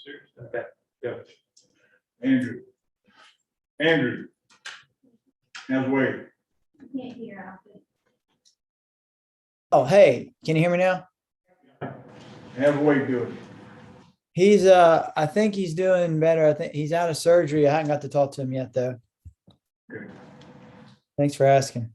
serious. Okay, good. Andrew. How's Wade? Can't hear out there. Oh, hey, can you hear me now? How's Wade doing? He's I think he's doing better. I think he's out of surgery. I haven't got to talk to him yet though. Good. Thanks for asking.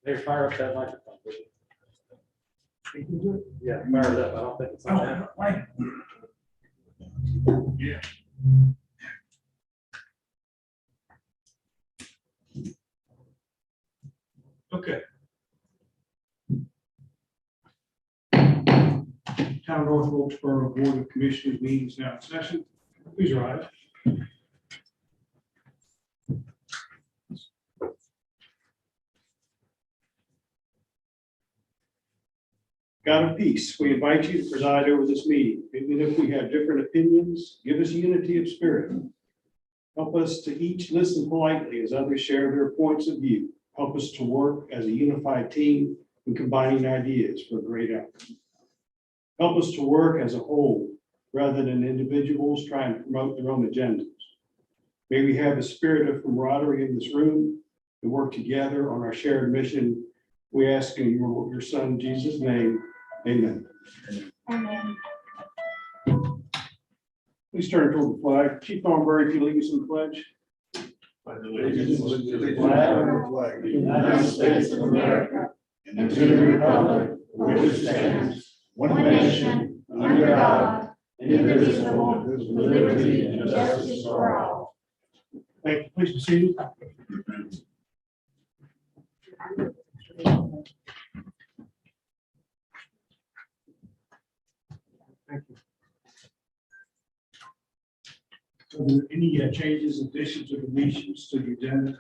They fire up that microphone. Yeah, fire it up. I don't think it's on that. Yeah. Okay. Town of North Wilkesboro Board of Commissioners meetings now in session. Please rise. God of peace, we invite you to preside over this meeting. Even if we have different opinions, give us unity of spirit. Help us to each listen politely as others share their points of view. Help us to work as a unified team in combining ideas for a great outcome. Help us to work as a whole rather than individuals trying to promote their own agendas. May we have a spirit of camaraderie in this room and work together on our shared mission. We ask in your son, Jesus' name, amen. Amen. Please turn toward the flag. Chief Thornberry, if you lead us in the pledge. Allegiance to the flag of the United States of America, and to the republic for which stands one nation, under God, indivisible, with liberty and justice for all. Thank you. Please be seated. Thank you. Are there any changes, additions, or deletions to the agenda?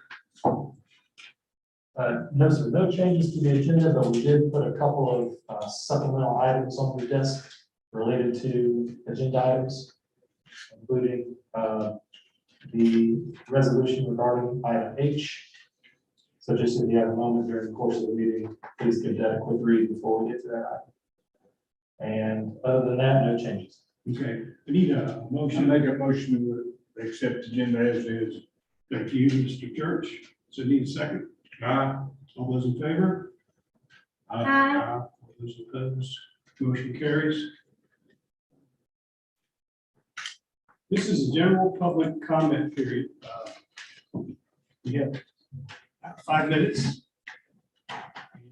No, sir, no changes to the agenda, but we did put a couple of supplemental items on the desk related to agenda items, including the resolution regarding item H. So just if you have a moment during the course of the meeting, please give that a quick read before we get to that item. And other than that, no changes. Okay, I need a I motion. make a motion to accept the agenda as is. Thank you, Mr. Church. So need a second? All those in favor? Aye. All those opposed, motion carries. This is a general public comment period. We have 5 minutes.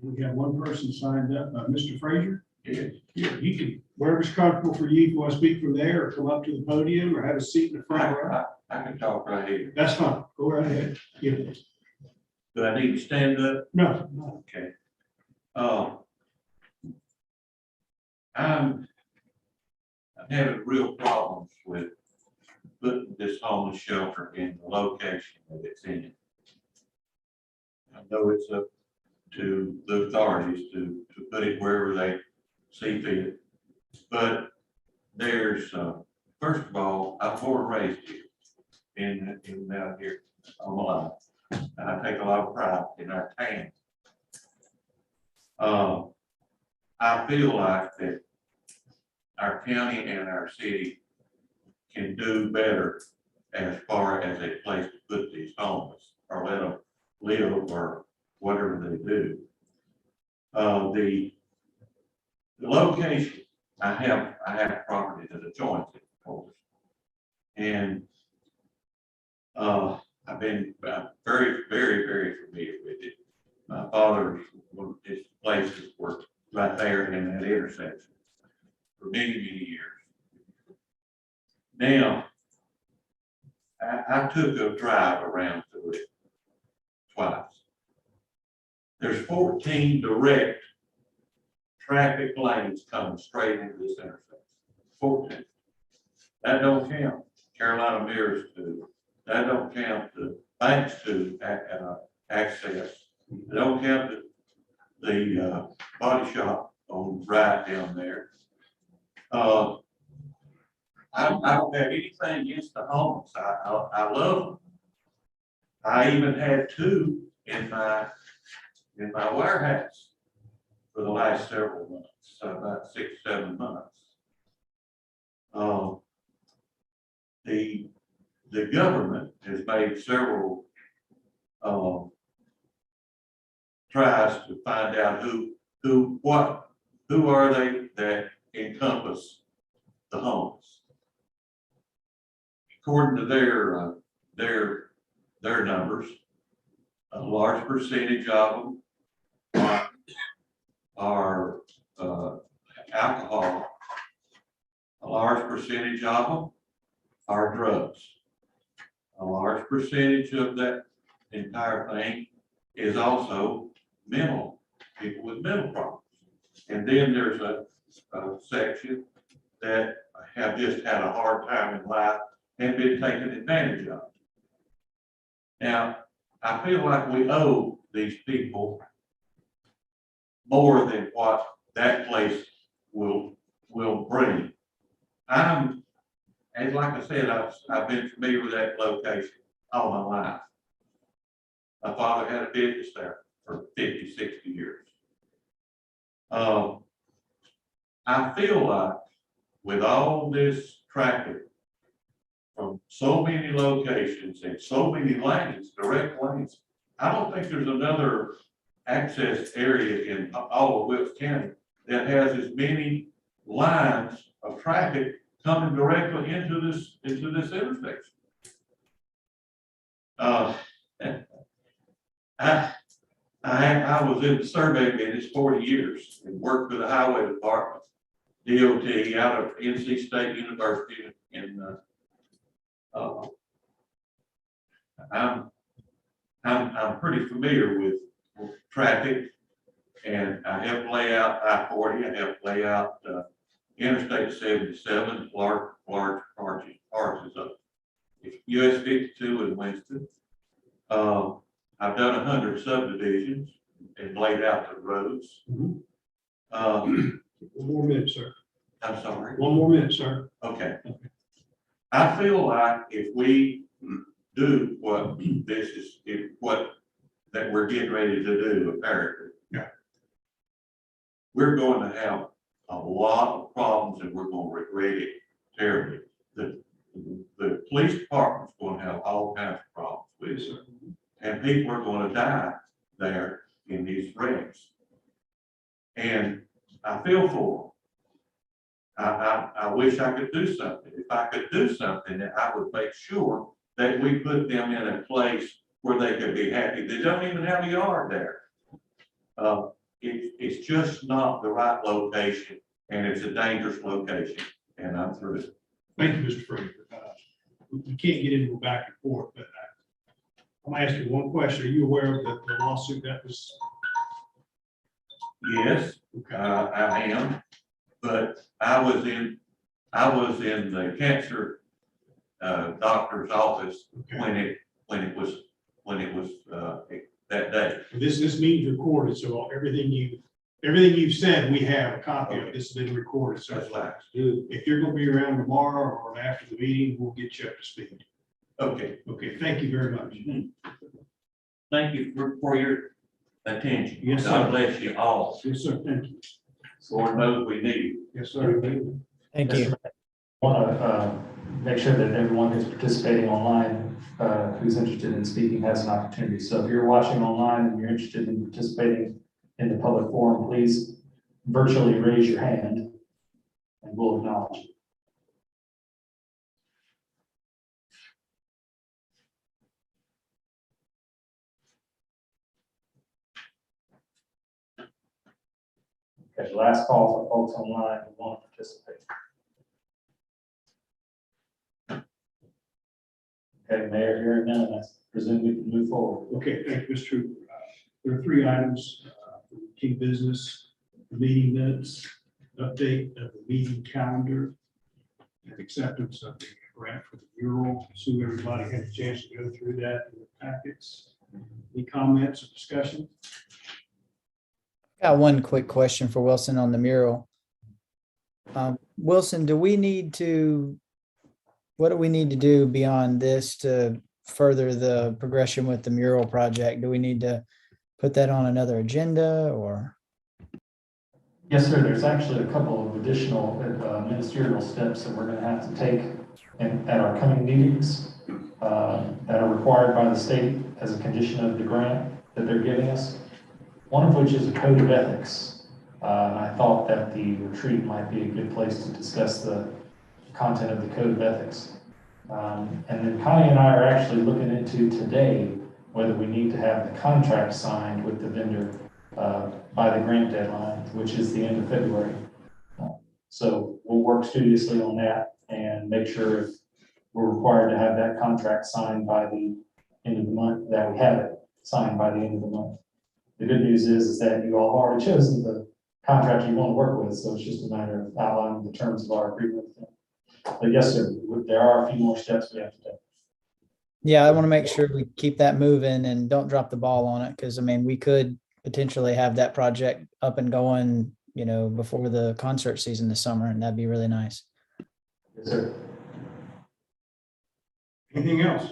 We have one person signed up, Mr. Frazier. Yes. Yeah, you can, wherever's comfortable for you, if you want to speak from there or come up to the podium or have a seat in the front row. I can talk right here. That's fine. Go right ahead. Yeah. Do I need to stand up? No, no. Okay. I'm having real problems with putting this homeless shelter in the location that it's in. I know it's up to the authorities to put it wherever they see fit. But there's, first of all, I'm born and raised here in out here all my life. And I take a lot of pride in our town. I feel like that our county and our city can do better as far as a place to put these homeless or let them live or whatever they do. The location, I have property that adjoins it, of course. And I've been very, very, very familiar with it. My father's, his places were right there in that intersection for many, many years. Now, I took a drive around through it twice. There's 14 direct traffic lanes coming straight into this intersection. 14. That don't count Carolina Mirrors to, that don't count the Banks to access Don't count the body shop on right down there. I don't have anything against the homeless. I love them. I even had two in my warehouse for the last several months, about 6, 7 months. The government has made several tries to find out who are they that encompass the homeless. According to their numbers, a large percentage of them are alcohol. A large percentage of them are drugs. A large percentage of that entire thing is also people with mental problems. And then there's a section that have just had a hard time in life and been taken advantage of. Now, I feel like we owe these people more than what that place will bring. And like I said, I've been familiar with that location all my life. My father had a business there for 50, 60 years. I feel like with all this traffic from so many locations and so many lanes, direct lanes, I don't think there's another access area in all of Wilkes County that has as many lines of traffic coming directly into this intersection. I was in the survey business 40 years and worked for the highway department, DOT, out of NC State University, and I'm pretty familiar with traffic, and I helped lay out I-40. I helped lay out Interstate 77, large parts of US 52 in Winston. I've done 100 subdivisions and laid out the roads. One more minute, sir. I'm sorry. One more minute, sir. Okay. I feel like if we do what that we're getting ready to do, apparently, yeah, we're going to have a lot of problems and we're going to regret it terribly. The police department's going to have all kinds of problems with it. Yes, sir. And people are going to die there in these wrecks. And I feel for them. I wish I could do something. If I could do something, I would make sure that we put them in a place where they could be happy. They don't even have a yard there. It's just not the right location, and it's a dangerous location, and I'm through it. Thank you, Mr. Fraser. We can't get into a back and forth, but I'm gonna ask you one question. Are you aware of the lawsuit that was? Yes, I am, but I was in the cancer doctor's office when it was that day. This meeting's recorded, so everything you've said, we have a copy of. This has been recorded, so That's right. if you're gonna be around tomorrow or after the meeting, we'll get you up to speed. Okay. Okay, thank you very much. Thank you for your attention. Yes, sir. God bless you all. Yes, sir, thank you. Lord knows we need you. Yes, sir. Thank you. Want to make sure that everyone who's participating online, who's interested in speaking, has an opportunity. So if you're watching online and you're interested in participating in the public forum, please virtually raise your hand and we'll acknowledge you. Okay, last call for folks online who want to participate. Okay, Mayor, hearing none, I presume we can move forward. Okay, thank you, Mr. Trooper. There are 3 items for key business: the meeting minutes, update of the meeting calendar, and acceptance of the grant for the mural. Assume everybody had a chance to go through that in the packets. Any comments or discussion? Got one quick question for Wilson on the mural. Wilson, what do we need to do beyond this to further the progression with the mural project? Do we need to put that on another agenda or? Yes, sir. There's actually a couple of additional ministerial steps that we're going to have to take at our coming meetings that are required by the state as a condition of the grant that they're giving us. One of which is a code of ethics. And I thought that the retreat might be a good place to discuss the content of the code of ethics. And then Connie and I are actually looking into today whether we need to have the contract signed with the vendor by the grant deadline, which is the end of February. So we'll work studiously on that and make sure if we're required to have that contract signed by the end of the month, that we have it signed by the end of the month. The good news is that you all have already chosen the contract you want to work with, so it's just a matter of outlining the terms of our agreement with them. But yes, sir, there are a few more steps we have to take. Yeah, I want to make sure we keep that moving and don't drop the ball on it, because I mean, we could potentially have that project up and going, before the concert season this summer, and that'd be really nice. Yes, sir. Anything else?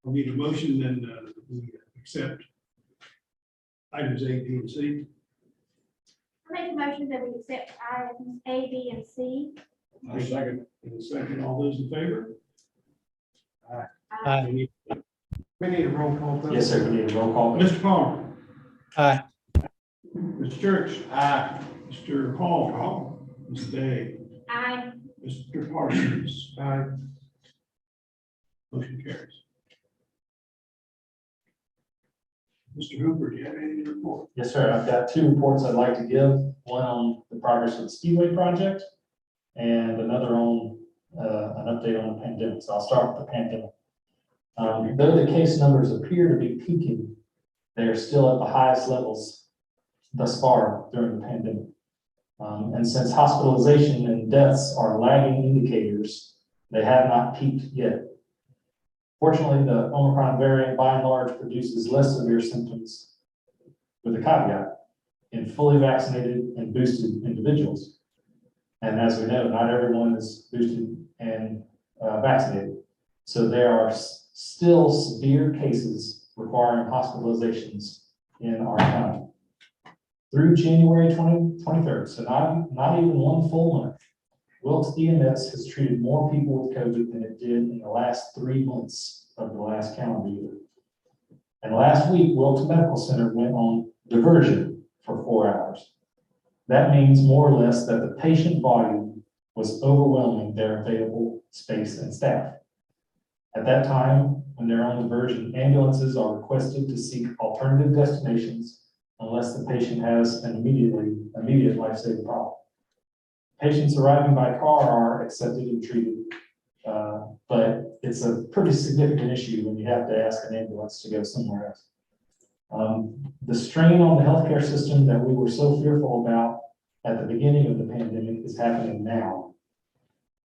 We need a motion, then we accept items A, B, and C. I make a motion that we accept items A, B, and C. I'll second. In a second, all those in favor? Aye. We need a roll call vote. Yes, sir, we need a roll call. Mr. Palmer. Aye. Mr. Church. Aye. Mr. Hall. Ms. Day. Aye. Mr. Parsons. Aye. Motion carries. Mr. Hooper, do you have anything to report? Yes, sir. I've got two reports I'd like to give. One on the progress of the Speedway Project and another on an update on the pandemic. So I'll start with the pandemic. Though the case numbers appear to be peaking, they are still at the highest levels thus far during the pandemic. And since hospitalization and deaths are lagging indicators, they have not peaked yet. Fortunately, the Omicron variant by and large produces less severe symptoms, with a caveat, in fully vaccinated and boosted individuals. And as we know, not everyone is boosted and vaccinated. So there are still severe cases requiring hospitalizations in our county. Through January 23rd, so not even one full month, Wilkes EMS has treated more people with COVID than it did in the last 3 months of the last calendar year. And last week, Wilkes Medical Center went on diversion for 4 hours. That means more or less that the patient volume was overwhelming their available space and staff. At that time, when they're on diversion, ambulances are requested to seek alternative destinations unless the patient has an immediate life-saving problem. Patients arriving by car are accepted and treated, but it's a pretty significant issue when you have to ask an ambulance to go somewhere else. The strain on the healthcare system that we were so fearful about at the beginning of the pandemic is happening now.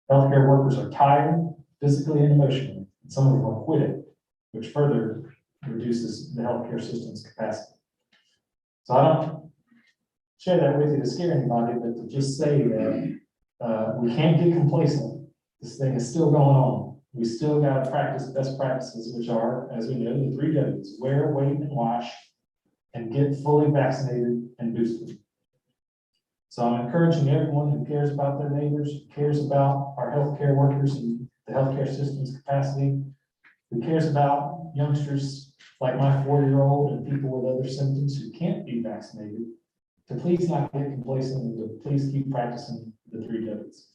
Healthcare workers are tired, physically and emotionally, and some of them are quitting, which further reduces the healthcare system's capacity. So I don't share that with you to scare anybody, but to just say that we can't get complacent. This thing is still going on. We still got to practice best practices, which are, as we know, the 3 W's: wear, wait, and wash, and get fully vaccinated and boosted. So I'm encouraging everyone who cares about their neighbors, who cares about our healthcare workers and the healthcare system's capacity, who cares about youngsters like my 4-year-old and people with other symptoms who can't be vaccinated, to please not get complacent and to please keep practicing the 3 W's.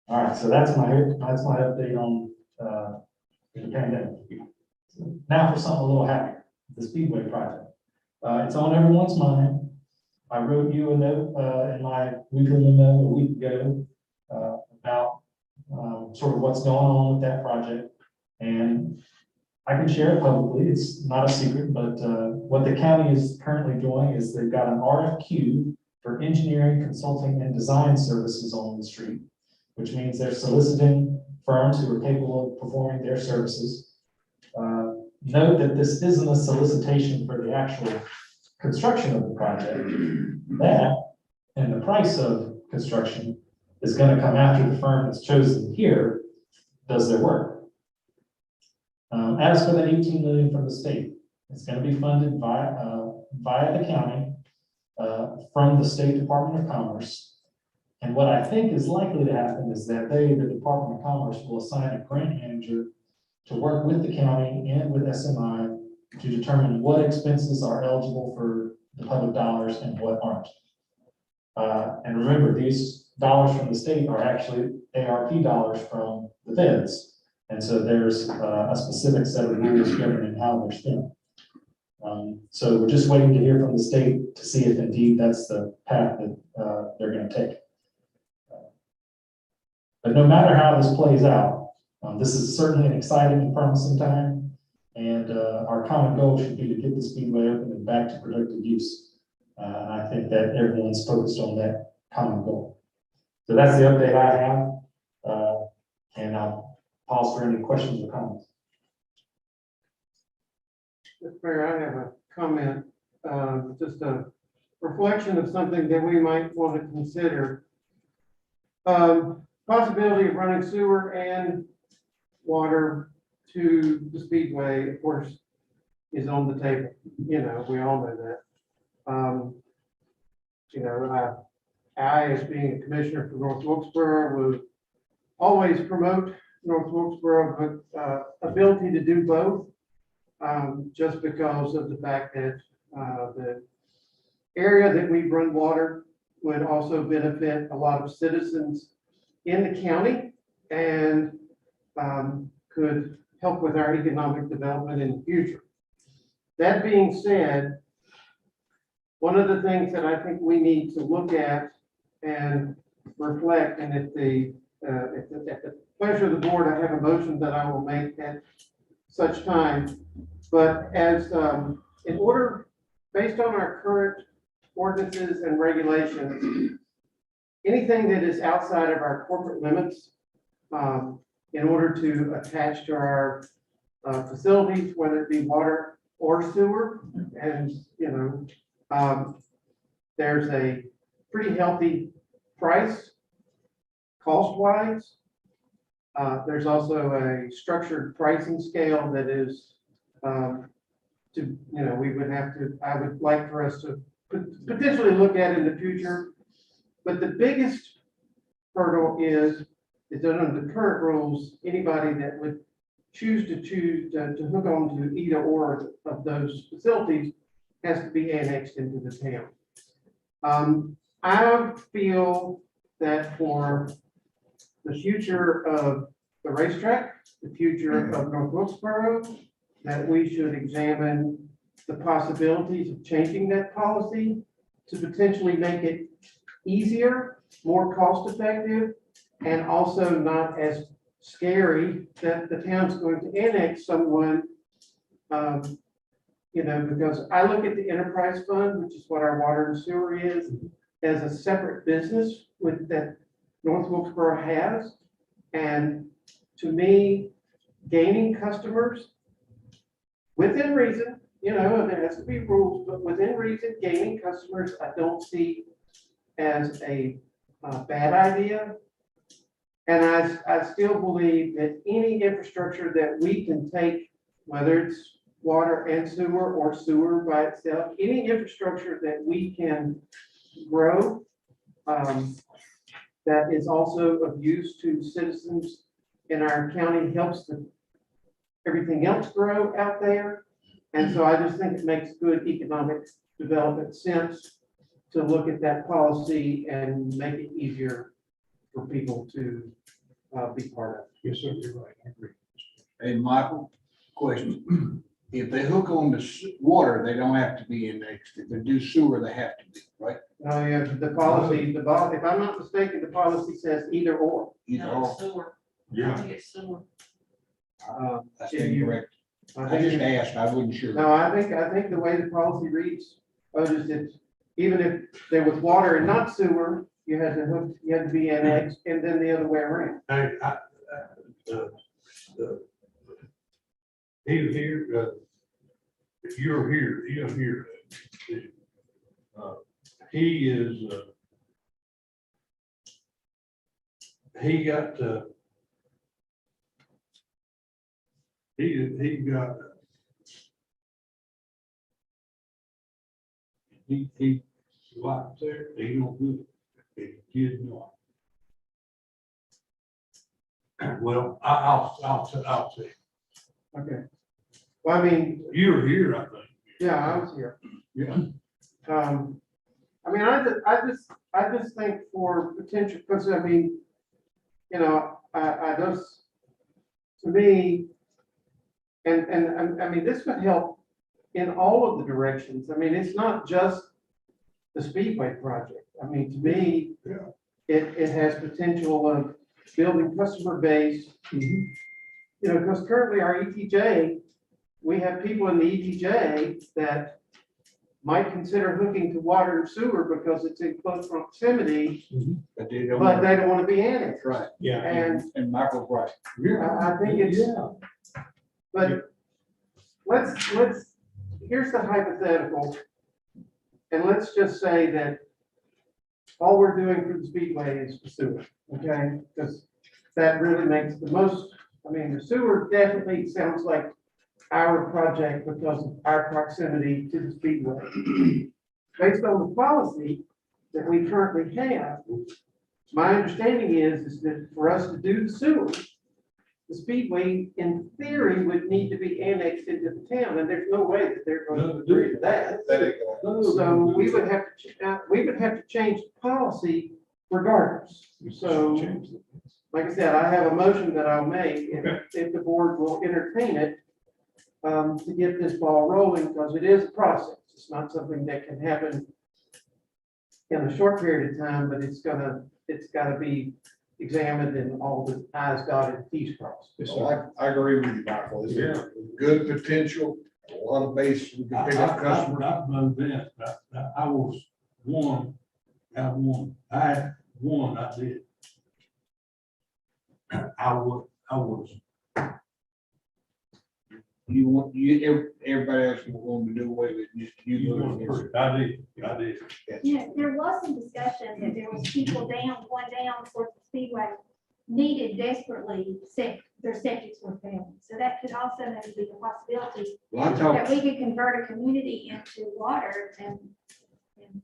All right, so that's my update on the pandemic. Now for something a little happier, the Speedway Project. It's on everyone's mind. I wrote you a note in my weekly memo a week ago about sort of what's going on with that project. And I can share it publicly. It's not a secret, but what the county is currently doing is they've got an RFQ for engineering, consulting, and design services on the street, which means they're soliciting firms who are capable of performing their services. Note that this isn't a solicitation for the actual construction of the project. That and the price of construction is going to come after the firm that's chosen here does their work. As for the 18 million from the state, it's going to be funded via the county from the State Department of Commerce. And what I think is likely to happen is that the Department of Commerce, will assign a grant manager to work with the county and with SMI to determine what expenses are eligible for the public dollars and what aren't. And remember, these dollars from the state are actually ARP dollars from the feds. And so there's a specific set of rules governing how they're spent. So we're just waiting to hear from the state to see if indeed that's the path that they're going to take. But no matter how this plays out, this is certainly an exciting and promising time. And our common goal should be to get the Speedway open and back to productive use. And I think that everyone's focused on that common goal. So that's the update I have. And I'll pause for any questions or comments. Mr. Mayor, I have a comment, just a reflection of something that we might want to consider. Possibility of running sewer and water to the Speedway, of course, is on the table. You know, we all know that. You know, I, as being a commissioner for North Wilkesboro, would always promote North Wilkesboro's ability to do both, just because of the fact that the area that we run water would also benefit a lot of citizens in the county and could help with our economic development in the future. That being said, one of the things that I think we need to look at and reflect, and at the pleasure of the board, I have a motion that I will make at such time. But as in order, based on our current ordinances and regulations, anything that is outside of our corporate limits, in order to attach to our facilities, whether it be water or sewer, and you know, there's a pretty healthy price cost-wise. There's also a structured pricing scale that is I would like for us to potentially look at in the future. But the biggest hurdle is that under the current rules, anybody that would choose to hook on to either or of those facilities has to be annexed into the town. I feel that for the future of the racetrack, the future of North Wilkesboro, that we should examine the possibilities of changing that policy to potentially make it easier, more cost-effective, and also not as scary that the town's going to annex someone. You know, because I look at the enterprise fund, which is what our water and sewer is, as a separate business with that North Wilkesboro has. And to me, gaining customers within reason, you know, there has to be rules, but within reason, gaining customers, I don't see as a bad idea. And I still believe that any infrastructure that we can take, whether it's water and sewer or sewer by itself, any infrastructure that we can grow that is also of use to citizens in our county helps everything else grow out there. And so I just think it makes good economic development sense to look at that policy and make it easier for people to be part of. Yes, sir, you're right. I agree. Hey, Michael, question. If they hook on to water, they don't have to be indexed. If they do sewer, they have to be, right? Oh, yeah, the policy, if I'm not mistaken, the policy says either or. Either or. Sewer. Yeah. I think it's sewer. That's If you- incorrect. I I think just asked, I wasn't sure. No, I think the way the policy reads, just that even if there was water and not sewer, you had to be annexed, and then the other way around. The He was here, you're here, he is, he got, he got, he likes there, he don't do it, he did not. Well, I'll say, Okay. Well, I mean, you were here, I think. yeah, I was here. Yeah. I mean, I just think for potential, because I mean, you know, I just, to me, and I mean, this could help in all of the directions. I mean, it's not just the Speedway project. I mean, to me, Yeah. it has potential of building customer base. You know, because currently our ETJ, we have people in the ETJ that might consider hooking to water and sewer because it's in close proximity, But they don't. but they don't want to be annexed. Right, Yeah. And Michael's right. I think it's, but let's, here's the hypothetical. And let's just say that all we're doing for the Speedway is the sewer, okay? Because that really makes the most, I mean, the sewer definitely sounds like our project because of our proximity to the Speedway. Based on the policy that we currently have, my understanding is that for us to do the sewer, the Speedway, in theory, would need to be annexed into the town, and there's no way that they're going to agree to that. So we would have to change the policy regardless. So, like I said, I have a motion that I'll make if the board will entertain it, to get this ball rolling, because it is a process. It's not something that can happen in a short period of time, but it's gotta be examined and all the I's dotted and T's crossed. So I agree with you, Michael. It's Yeah. good potential, a lot of base we can pick up customers. Not that, I was one, I had one, I did. I was. You want, everybody else want to do away with it, just you. I did. Yeah, there was some discussion that there was people going down towards the Speedway needed desperately their septics were failing. So that could also maybe be a possibility Well, I that talked, we could convert a community into water and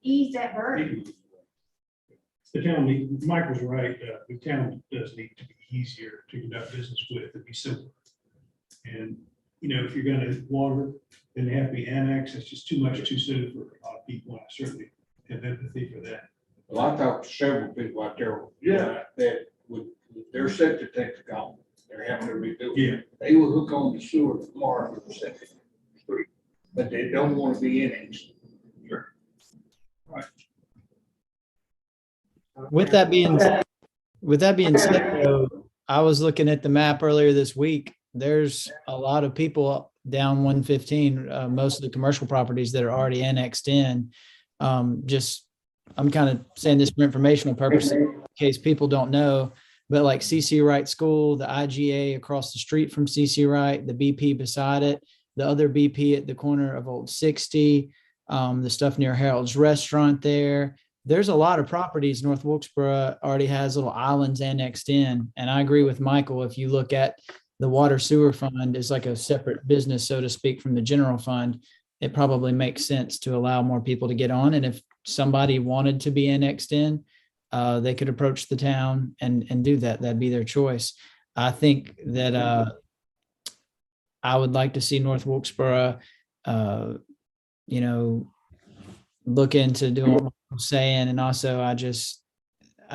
ease that burden. The town, Michael's right, the town does need to be easier to conduct business with, to be simpler. And, you know, if you're gonna water, then they have to be annexed, it's just too much too soon for a lot of people, and I certainly have empathy for that. well, I talked to several people out there. Yeah. That would, their septic tanks are gone, they're having to redo it. Yeah. They will hook on the sewer tomorrow for the septic. But they don't want to be annexed. Sure. With that being said, though, I was looking at the map earlier this week. There's a lot of people down 115, most of the commercial properties that are already annexed in. I'm kind of saying this for informational purposes in case people don't know, but like CC Wright School, the IGA across the street from CC Wright, the BP beside it, the other BP at the corner of Old 60, the stuff near Harold's Restaurant there. There's a lot of properties. North Wilkesboro already has little islands annexed in. And I agree with Michael. If you look at the water sewer fund is like a separate business, so to speak, from the general fund, it probably makes sense to allow more people to get on. And if somebody wanted to be annexed in, they could approach the town and do that. That'd be their choice. I think that I would like to see North Wilkesboro, look into doing what I'm saying. And also I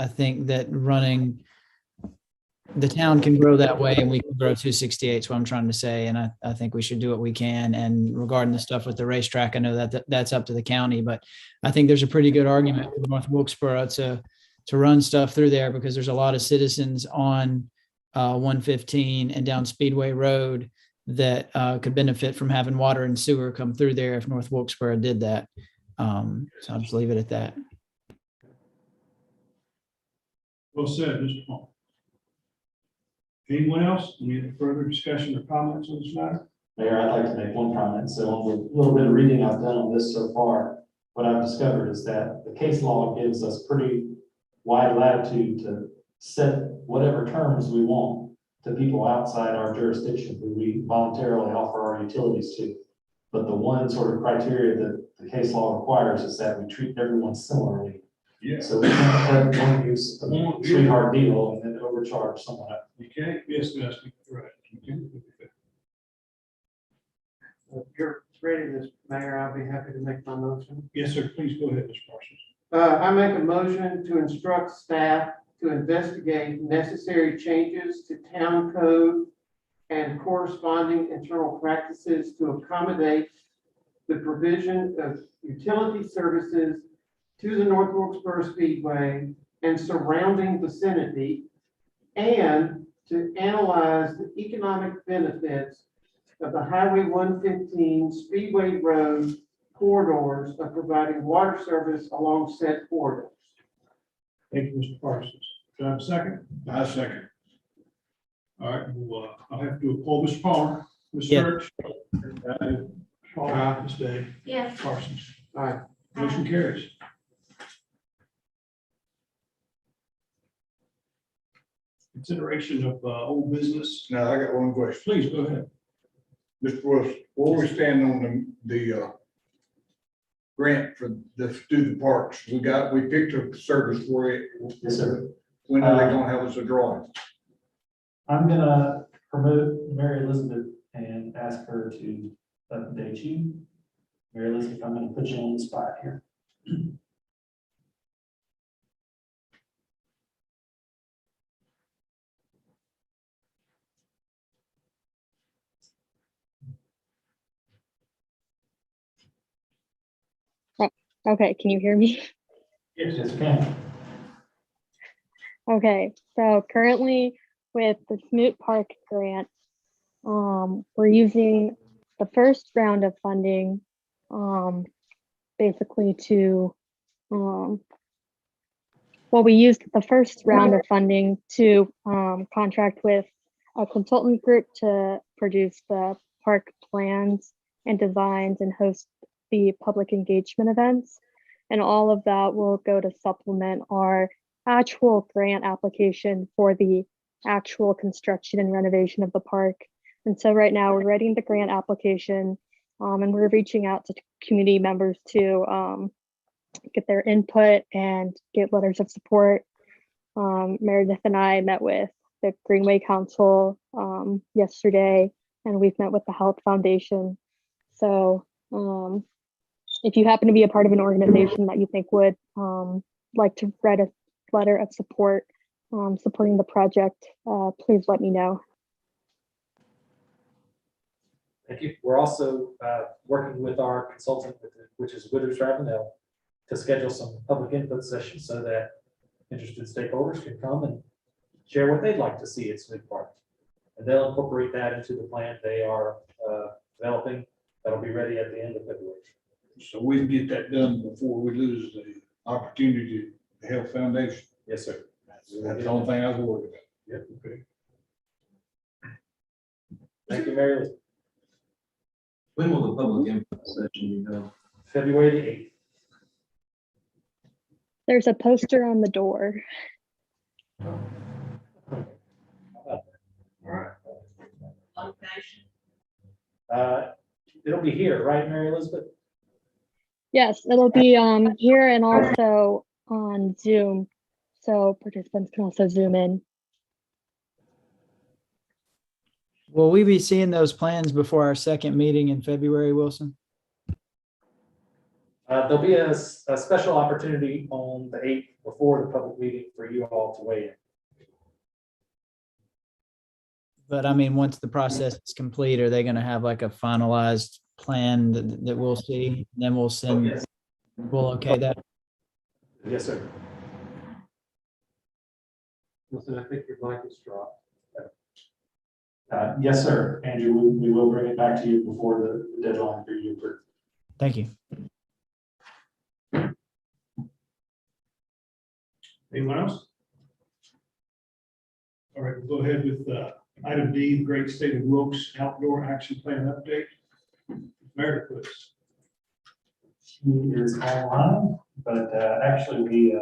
think that running the town can grow that way and we can grow 268 is what I'm trying to say. And I think we should do what we can. And regarding the stuff with the racetrack, I know that that's up to the county, but I think there's a pretty good argument for North Wilkesboro to run stuff through there because there's a lot of citizens on 115 and down Speedway Road that could benefit from having water and sewer come through there if North Wilkesboro did that. So I'll just leave it at that. Well said, Mr. Paul. Anyone else? Any further discussion or comments on this matter? Mayor, I'd like to make one comment. So on the little bit of reading I've done on this so far, what I've discovered is that the case law gives us pretty wide latitude to set whatever terms we want to people outside our jurisdiction who we voluntarily offer our utilities to. But the one sort of criteria that the case law requires is that we treat everyone similarly. Yeah. So we can't have one use a sweetheart deal and then overcharge someone else. You can't, yes, Dusty, right. If you're ready, Mr. Mayor, I'll be happy to make my motion. Yes, sir, please go ahead, Mr. Parsons. I make a motion to instruct staff to investigate necessary changes to town code and corresponding internal practices to accommodate the provision of utility services to the North Wilkesboro Speedway and surrounding vicinity, and to analyze the economic benefits of the Highway 115 Speedway Road corridors of providing water service along said corridors. Thank you, Mr. Parsons. Do I have a second? I second. All right, well, I'll have to do a poll. Mr. Palmer, Ms. Yeah. Church. Ms. Day, Yes. Parsons. All right. Motion carries. Consideration of old business. Now, I got one question. Please go ahead. Mr. Wilson, where we stand on the grant for the student parks? We picked a service for it. Yes, sir. When are they gonna have us a drawing? I'm gonna promote Mary Elizabeth and ask her to update you. Mary Elizabeth, I'm gonna put you on the spot here. Okay, can you hear me? Yes, you can. Okay, so currently with the Smoot Park grant, we're using the first round of funding, basically to, we used the first round of funding to contract with a consultant group to produce the park plans and designs and host the public engagement events. And all of that will go to supplement our actual grant application for the actual construction and renovation of the park. And so right now we're writing the grant application, and we're reaching out to community members to get their input and get letters of support. Meredith and I met with the Greenway Council yesterday, and we've met with the Health Foundation. So if you happen to be a part of an organization that you think would like to write a letter of support supporting the project, please let me know. Thank you. We're also working with our consultant, which is Withers Ravenel, to schedule some public input sessions so that interested stakeholders can come and share what they'd like to see at Smith Park. And they'll incorporate that into the plan they are developing. That'll be ready at the end of February. So we can get that done before we lose the opportunity to Health Foundation. Yes, sir. That's the only thing I was worried about. Yep. Okay. Thank you, Mary Elizabeth. When will the public input session be held? February the 8th. There's a poster on the door. All right. It'll be here, right, Mary Elizabeth? Yes, it'll be here and also on Zoom, so participants can also zoom in. Will we be seeing those plans before our second meeting in February, Wilson? There'll be a special opportunity on the 8th before the public meeting for you all to weigh in. But I mean, once the process is complete, are they going to have like a finalized plan that we'll see? And then we'll send, Yes. we'll okay that? Yes, sir. Listen, I think your mic is dropped. Yes, sir. Andrew, we will bring it back to you before the deadline for you to approve. Thank you. Anyone else? All right, we'll go ahead with Item D, the Great State of Wilkes Outdoor Action Plan Update. Meredith, please. She is online, but actually we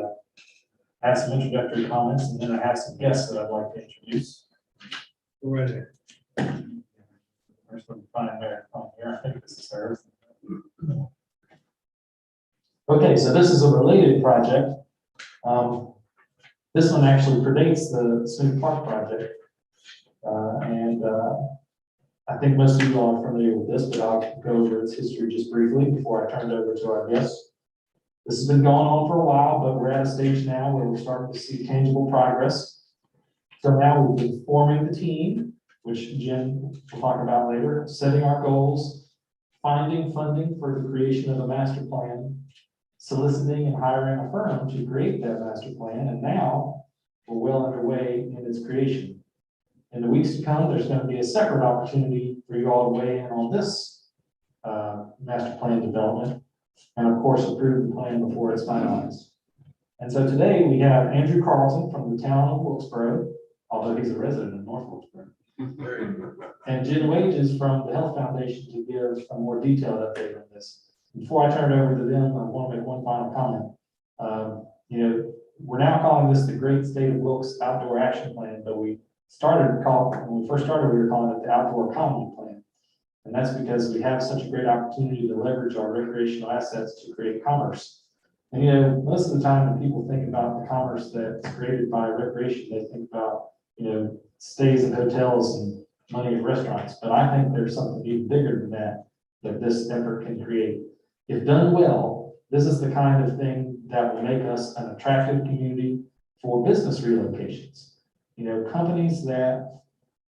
have some introductory comments, and then I have some guests that I'd like to introduce. Go right ahead. First one, find Meredith on here. I think this is her. Okay, so this is a related project. This one actually predates the Smooth Park project. I think most of you all are familiar with this, but I'll go over its history just briefly before I turn it over to our guests. This has been going on for a while, but we're at a stage now where we're starting to see tangible progress. So now we've been forming the team, which Jen will talk about later, setting our goals, finding funding for the creation of a master plan, soliciting and hiring a firm to create that master plan, and now we're well underway in its creation. In the weeks to come, there's going to be a separate opportunity for you all to weigh in on this master plan development, and of course, approve the plan before it's finalized. And so today we have Andrew Carlton from the town of Wilkesboro, although he's a resident of North Wilkesboro, and Jen Wages from the Health Foundation to give a more detailed update on this. Before I turn it over to them, I want to make one final comment. We're now calling this the Great State of Wilkes Outdoor Action Plan, but when we first started, we were calling it the Outdoor Economy Plan. And that's because we have such a great opportunity to leverage our recreational assets to create commerce. And, most of the time when people think about the commerce that's created by recreation, they think about, stays in hotels and money at restaurants. But I think there's something even bigger than that this effort can create. If done well, this is the kind of thing that will make us an attractive community for business relocations. Companies that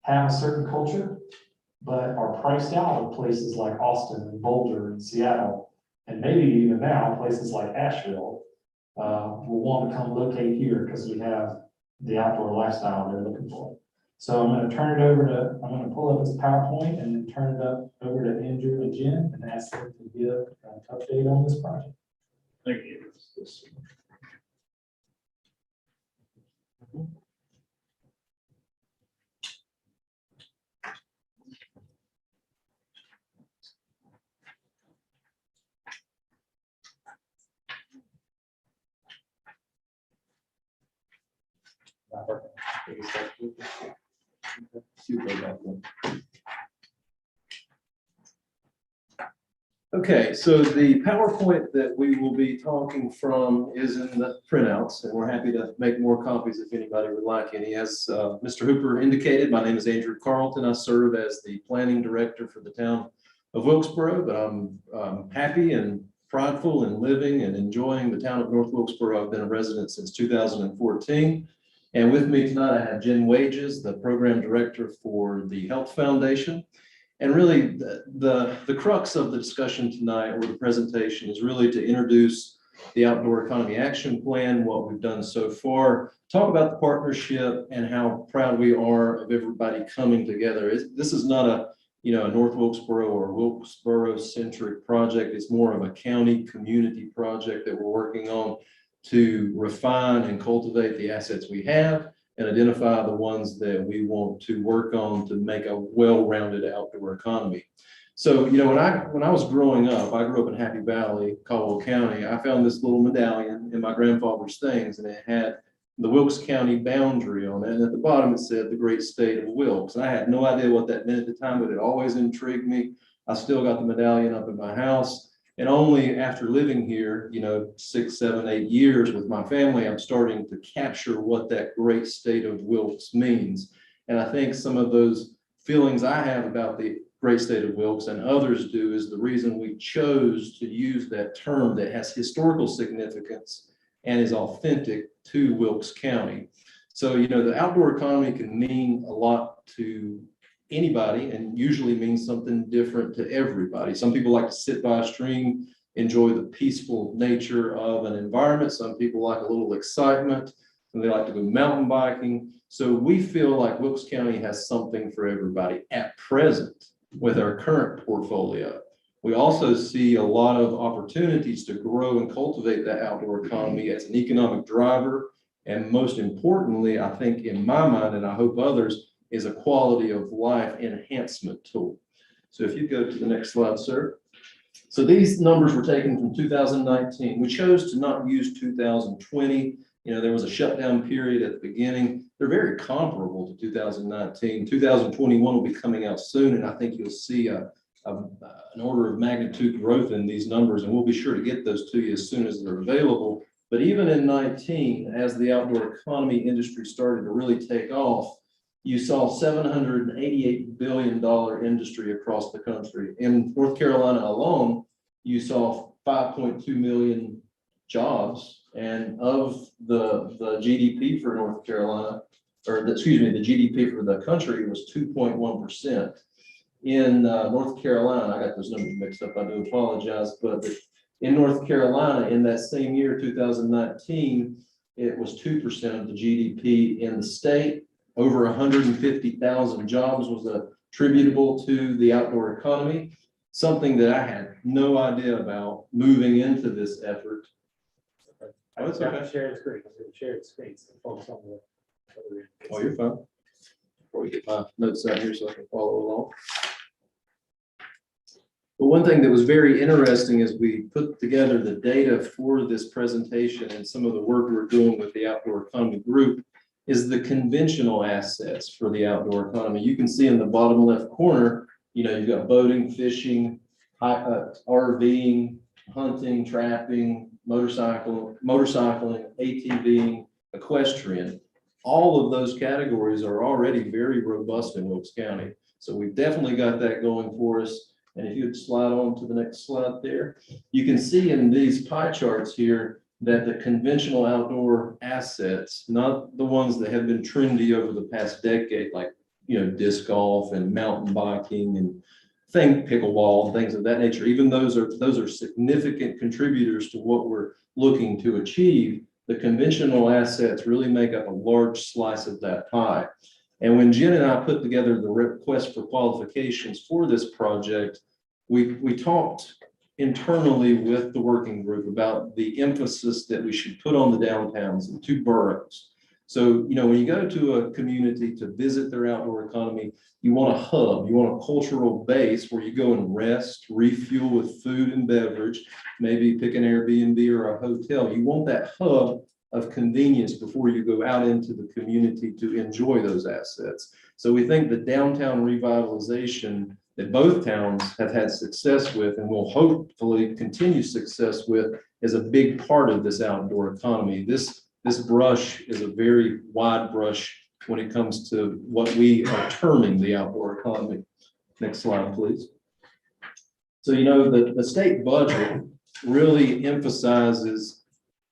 have a certain culture, but are priced out of places like Austin and Boulder and Seattle, and maybe even now places like Asheville, will want to come locate here because we have the outdoor lifestyle they're looking for. So I'm going to pull up this PowerPoint and then turn it over to Andrew and Jen and ask them to give an update on this project. Thank you. Okay, so the PowerPoint that we will be talking from is in the printouts, and we're happy to make more copies if anybody would like any. As Mr. Hooper indicated, my name is Andrew Carlton. I serve as the planning director for the town of Wilkesboro, but I'm happy and prideful in living and enjoying the town of North Wilkesboro. I've been a resident since 2014. And with me tonight, I have Jen Wages, the program director for the Health Foundation. And really the crux of the discussion tonight, or the presentation, is really to introduce the Outdoor Economy Action Plan, what we've done so far, talk about the partnership and how proud we are of everybody coming together. This is not a North Wilkesboro or Wilkesboro centric project. It's more of a county community project that we're working on to refine and cultivate the assets we have and identify the ones that we want to work on to make a well-rounded outdoor economy. So, when I was growing up, I grew up in Happy Valley, Caldwell County. I found this little medallion in my grandfather's things, and it had the Wilkes County boundary on it. And at the bottom, it said the Great State of Wilkes. And I had no idea what that meant at the time, but it always intrigued me. I still got the medallion up in my house. And only after living here, 6, 7, 8 years with my family, I'm starting to capture what that great state of Wilkes means. And I think some of those feelings I have about the great state of Wilkes, and others do, is the reason we chose to use that term that has historical significance and is authentic to Wilkes County. So, the outdoor economy can mean a lot to anybody and usually means something different to everybody. Some people like to sit by a stream, enjoy the peaceful nature of an environment. Some people like a little excitement and they like to go mountain biking. So we feel like Wilkes County has something for everybody at present with our current portfolio. We also see a lot of opportunities to grow and cultivate that outdoor economy as an economic driver. And most importantly, I think in my mind, and I hope others, is a quality of life enhancement tool. So if you go to the next slide, sir. So these numbers were taken from 2019. We chose to not use 2020. You know, there was a shutdown period at the beginning. They're very comparable to 2019. 2021 will be coming out soon, and I think you'll see an order of magnitude growth in these numbers, and we'll be sure to get those to you as soon as they're available. But even in 19, as the outdoor economy industry started to really take off, you saw $788 billion industry across the country. In North Carolina alone, you saw 5.2 million jobs, and of the GDP for North Carolina, the GDP for the country was 2.1%. In North Carolina, I got those numbers mixed up, I do apologize, but in North Carolina, in that same year, 2019, it was 2% of the GDP in the state. Over 150,000 jobs was attributable to the outdoor economy, something that I had no idea about moving into this effort. I was going to share the screen. I was going to share the screen. So focus on the. Oh, you're fine. Before we get my notes out here so I can follow along. But one thing that was very interesting as we put together the data for this presentation and some of the work we're doing with the outdoor economy group is the conventional assets for the outdoor economy. You can see in the bottom left corner, you know, you've got boating, fishing, RVing, hunting, trapping, motorcycling, ATVing, equestrian. All of those categories are already very robust in Wilkes County. So we've definitely got that going for us. And if you would slide on to the next slide there, you can see in these pie charts here that the conventional outdoor assets, not the ones that have been trendy over the past decade, like, you know, disc golf and mountain biking and pickleball and things of that nature, even those are significant contributors to what we're looking to achieve. The conventional assets really make up a large slice of that pie. And when Jen and I put together the request for qualifications for this project, we talked internally with the working group about the emphasis that we should put on the downtowns and 2 boroughs. So, you know, when you go to a community to visit their outdoor economy, you want a hub, you want a cultural base where you go and rest, refuel with food and beverage, maybe pick an Airbnb or a hotel. You want that hub of convenience before you go out into the community to enjoy those assets. So we think the downtown revitalization that both towns have had success with and will hopefully continue success with is a big part of this outdoor economy. This brush is a very wide brush when it comes to what we are terming the outdoor economy. Next slide, please. So, you know, the state budget really emphasizes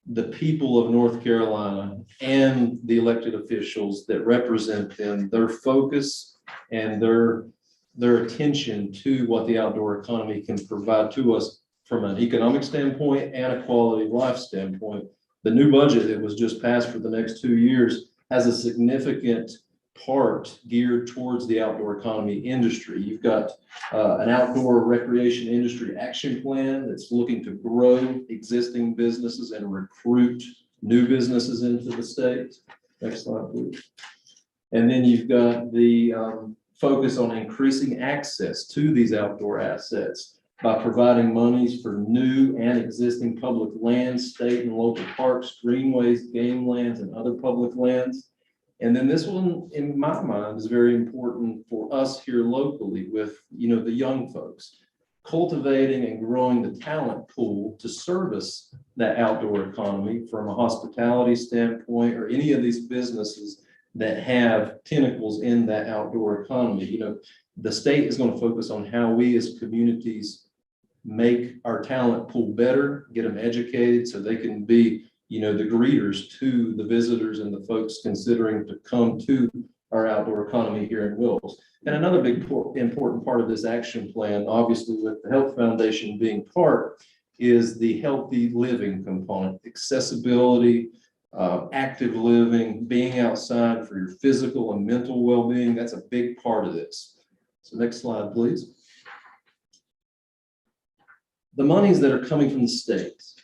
the people of North Carolina and the elected officials that represent them, their focus and their attention to what the outdoor economy can provide to us from an economic standpoint and a quality of life standpoint. The new budget that was just passed for the next 2 years has a significant part geared towards the outdoor economy industry. You've got an outdoor recreation industry action plan that's looking to grow existing businesses and recruit new businesses into the state. Next slide, please. And then you've got the focus on increasing access to these outdoor assets by providing monies for new and existing public lands, state and local parks, greenways, game lands, and other public lands. And then this one, in my mind, is very important for us here locally with, you know, the young folks, cultivating and growing the talent pool to service that outdoor economy from a hospitality standpoint or any of these businesses that have tentacles in that outdoor economy. You know, the state is going to focus on how we as communities make our talent pool better, get them educated so they can be, you know, the greeters to the visitors and the folks considering to come to our outdoor economy here in Wilkes. And another big important part of this action plan, obviously with the Health Foundation being part, is the healthy living component, accessibility, active living, being outside for your physical and mental well-being. That's a big part of this. So next slide, please. The monies that are coming from the states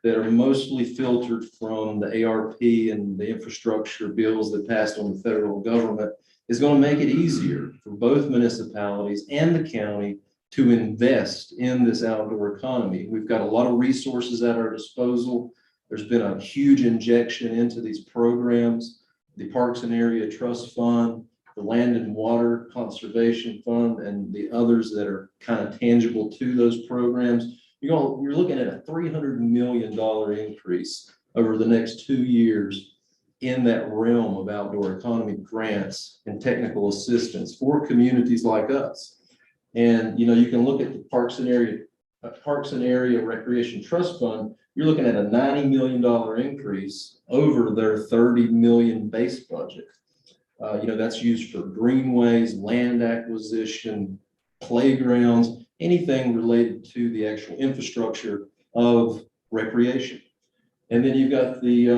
that are mostly filtered from the ARP and the infrastructure bills that passed on the federal government, is going to make it easier for both municipalities and the county to invest in this outdoor economy. We've got a lot of resources at our disposal. There's been a huge injection into these programs, the Parks and Area Trust Fund, the Land and Water Conservation Fund, and the others that are kind of tangible to those programs. You're looking at a $300 million increase over the next 2 years in that realm of outdoor economy grants and technical assistance for communities like us. And, you know, you can look at the Parks and Area Recreation Trust Fund. You're looking at a $90 million increase over their $30 million base budget. You know, that's used for greenways, land acquisition, playgrounds, anything related to the actual infrastructure of recreation. And then you've got the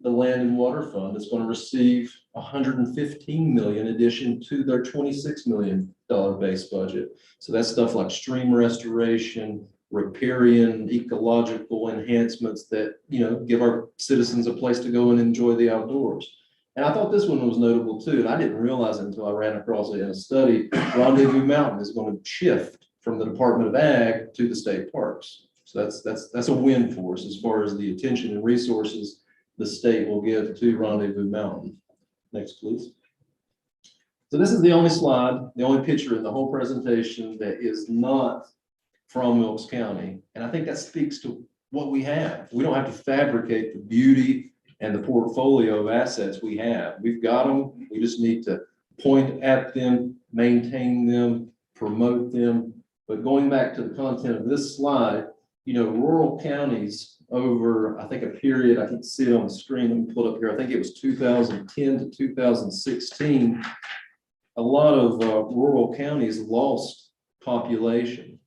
Land and Water Fund that's going to receive $115 million in addition to their $26 million base budget. So that's stuff like stream restoration, riparian, ecological enhancements that, you know, give our citizens a place to go and enjoy the outdoors. And I thought this one was notable too, and I didn't realize it until I ran across it in a study. Rendezvous Mountain is going to shift from the Department of Ag to the state parks. So that's a win for us as far as the attention and resources the state will give to Rendezvous Mountain. Next, please. So this is the only slide, the only picture in the whole presentation that is not from Wilkes County. And I think that speaks to what we have. We don't have to fabricate the beauty and the portfolio of assets we have. We've got them. We just need to point at them, maintain them, promote them. But going back to the content of this slide, you know, rural counties over, I think, a period, I can see it on the screen, let me pull it up here. I think it was 2010 to 2016. A lot of rural counties lost population,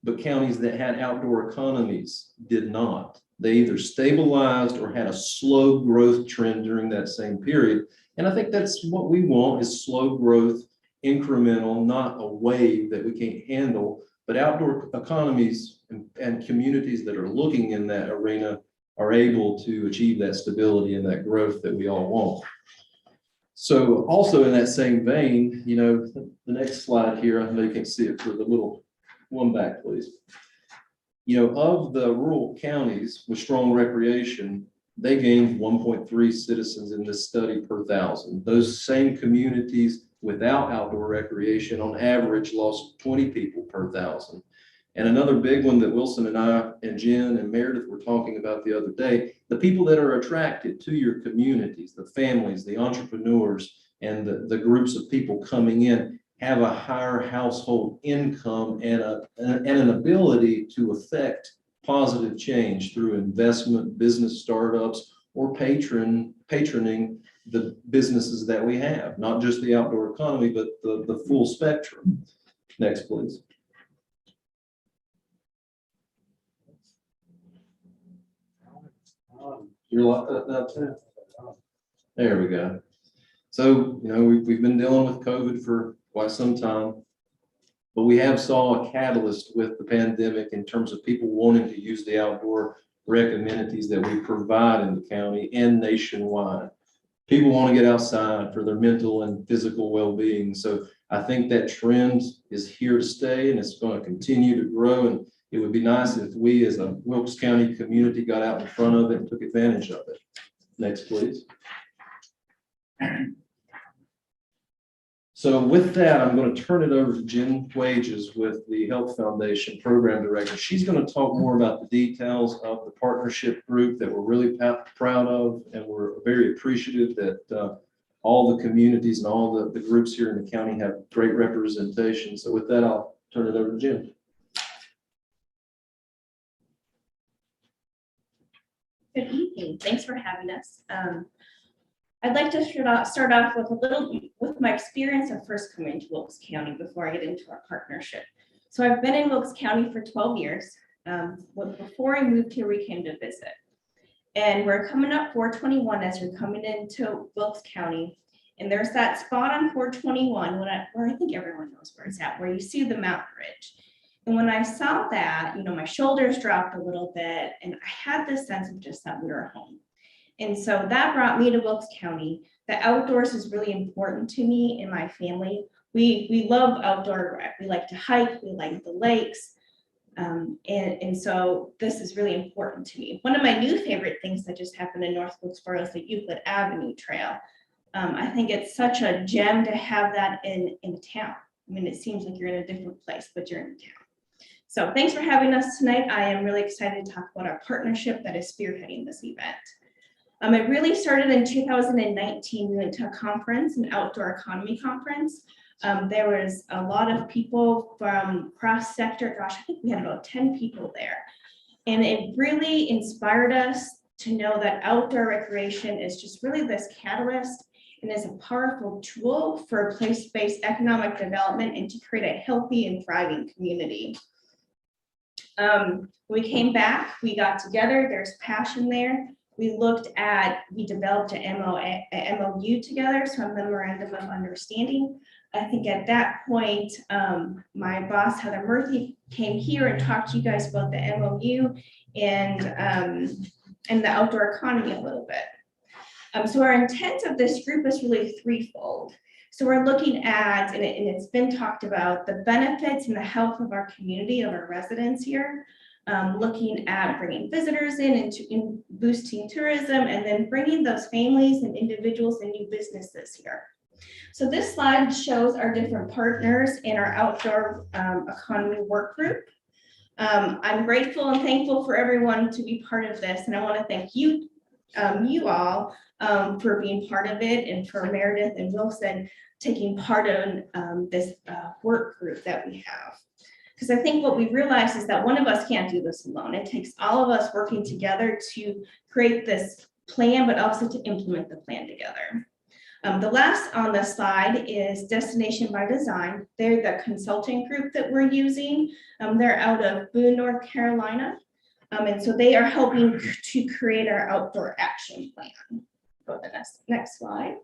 but counties that had outdoor economies did not. They either stabilized or had a slow growth trend during that same period. And I think that's what we want, is slow growth, incremental, not a wave that we can't handle. But outdoor economies and communities that are looking in that arena are able to achieve that stability and that growth that we all want. So also in that same vein, you know, the next slide here, I know you can see it for the little one back, please. You know, of the rural counties with strong recreation, they gained 1.3 citizens in this study per 1,000. Those same communities without outdoor recreation on average lost 20 people per 1,000. And another big one that Wilson and I and Jen and Meredith were talking about the other day, the people that are attracted to your communities, the families, the entrepreneurs, and the groups of people coming in have a higher household income and an ability to affect positive change through investment, business startups, or patroning the businesses that we have, not just the outdoor economy, but the full spectrum. Next, please. You're locked up too. There we go. So, you know, we've been dealing with COVID for quite some time, but we have saw a catalyst with the pandemic in terms of people wanting to use the outdoor rec amenities that we provide in the county and nationwide. People want to get outside for their mental and physical well-being. So I think that trend is here to stay, and it's going to continue to grow. And it would be nice if we as a Wilkes County community got out in front of it and took advantage of it. Next, please. So with that, I'm going to turn it over to Jen Wages with the Health Foundation Program Director. She's going to talk more about the details of the partnership group that we're really proud of, and we're very appreciative that all the communities and all the groups here in the county have great representation. So with that, I'll turn it over to Jen. Good evening. Thanks for having us. I'd like to start off with a little with my experience of first coming to Wilkes County before I get into our partnership. So I've been in Wilkes County for 12 years. Before I moved here, we came to visit. And we're coming up 421 as you're coming into Wilkes County. And there's that spot on 421 where I think everyone knows where it's at, where you see the mountain ridge. And when I saw that, you know, my shoulders dropped a little bit and I had this sense of just that we were home. And so that brought me to Wilkes County. The outdoors is really important to me and my family. We love outdoor rec. We like to hike, we like the lakes. And so this is really important to me. One of my new favorite things that just happened in North Wilkesboro is the Euclid Avenue Trail. I think it's such a gem to have that in town. I mean, it seems like you're in a different place, but you're in town. So thanks for having us tonight. I am really excited to talk about our partnership that is spearheading this event. It really started in 2019. We went to a conference, an outdoor economy conference. There was a lot of people from cross sector. Gosh, I think we had about 10 people there. And it really inspired us to know that outdoor recreation is just really this catalyst and is a powerful tool for place-based economic development and to create a healthy and thriving community. When we came back, we got together, there's passion there. We developed an MOU together, so a Memorandum of Understanding. I think at that point, my boss, Heather Murphy, came here and talked to you guys about the MOU and the outdoor economy a little bit. So our intent of this group is really threefold. So we're looking at, and it's been talked about, the benefits and the health of our community, of our residents here, looking at bringing visitors in boosting tourism, and then bringing those families and individuals and new businesses here. So this slide shows our different partners in our outdoor economy work group. I'm grateful and thankful for everyone to be part of this, and I want to thank you all for being part of it, and for Meredith and Wilson taking part in this work group that we have. Because I think what we realize is that one of us can't do this alone. It takes all of us working together to create this plan, but also to implement the plan together. The last on the slide is Destination by Design. They're the consulting group that we're using. They're out of Boone, North Carolina. And so they are helping to create our outdoor action plan. Go to the next slide.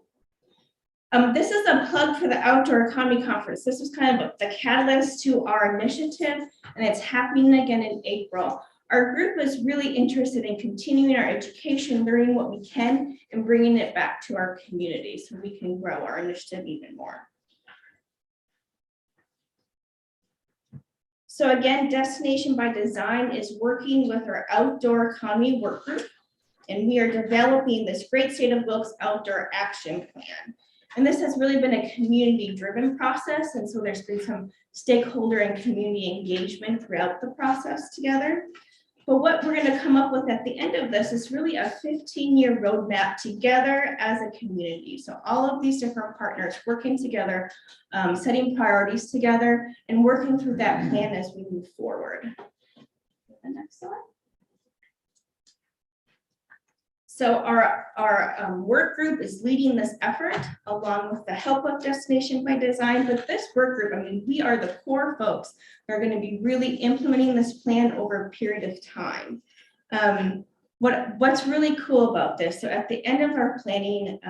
This is a plug for the Outdoor Economy Conference. This was kind of the catalyst to our initiative, and it's happening again in April. Our group is really interested in continuing our education, learning what we can, and bringing it back to our community so we can grow our initiative even more. So again, Destination by Design is working with our Outdoor Economy work group, and we are developing this Great State of Wilkes Outdoor Action Plan. And this has really been a community-driven process, and so there's been some stakeholder and community engagement throughout the process together. But what we're going to come up with at the end of this is really a 15-year roadmap together as a community. So all of these different partners working together, setting priorities together, and working through that plan as we move forward. The next slide. So our work group is leading this effort along with the help of Destination by Design. But this work group, I mean, we are the core folks that are going to be really implementing this plan over a period of time. What's really cool about this, so at the end of our planning